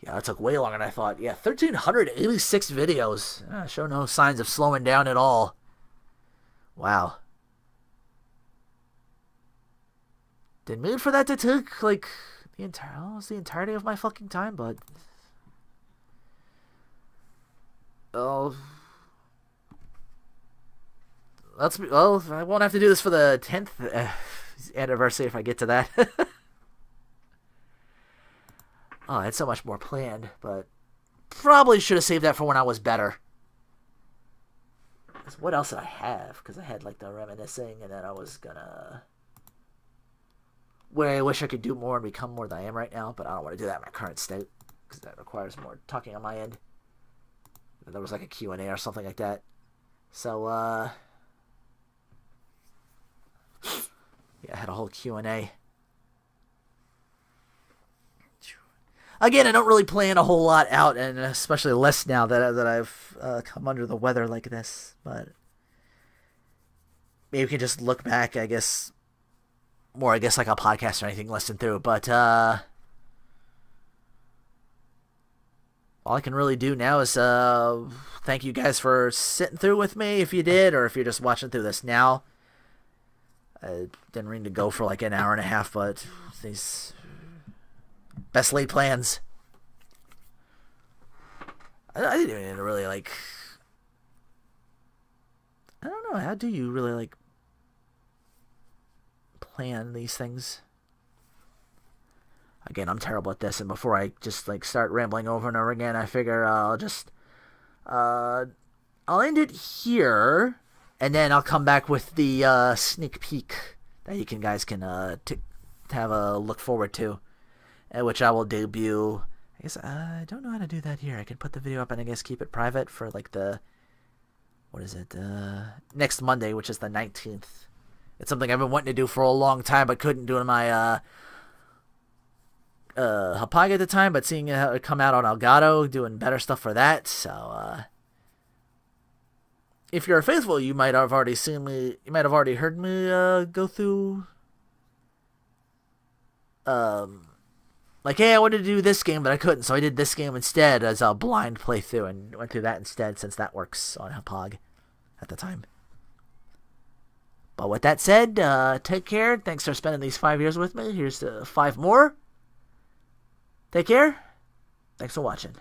[SPEAKER 1] Yeah, that took way longer than I thought. Yeah, 1,386 videos. Show no signs of slowing down at all. Wow. Didn't mean for that to take, like, the entirety of my fucking time, but... Oh... Well, I won't have to do this for the 10th anniversary if I get to that. Oh, I had so much more planned, but probably should have saved that for when I was better. What else did I have? Because I had like the reminiscing, and then I was gonna... Where I wish I could do more and become more than I am right now, but I don't want to do that in my current state, because that requires more talking on my end. There was like a Q&A or something like that. So, yeah, I had a whole Q&A. Again, I don't really plan a whole lot out, and especially less now that I've come under the weather like this. But maybe we can just look back, I guess, more, I guess, like a podcast or anything, listen through. But all I can really do now is thank you guys for sitting through with me, if you did, or if you're just watching through this now. I didn't mean to go for like an hour and a half, but these... best laid plans. I didn't even really like... I don't know. How do you really like plan these things? Again, I'm terrible at this, and before I just like start rambling over and over again, I figure I'll just I'll end it here, and then I'll come back with the sneak peek that you guys can have a look forward to. Which I will debut. I guess I don't know how to do that here. I can put the video up and I guess keep it private for like the... What is it? Next Monday, which is the 19th. It's something I've been wanting to do for a long time, but couldn't do in my Hapag at the time. But seeing it come out on Elgato, doing better stuff for that. So if you're faithful, you might have already seen me. You might have already heard me go through. Like, hey, I wanted to do this game, but I couldn't, so I did this game instead as a blind playthrough and went through that instead, since that works on Hapag at the time. But with that said, take care. Thanks for spending these 5 years with me. Here's 5 more. Take care. Thanks for watching.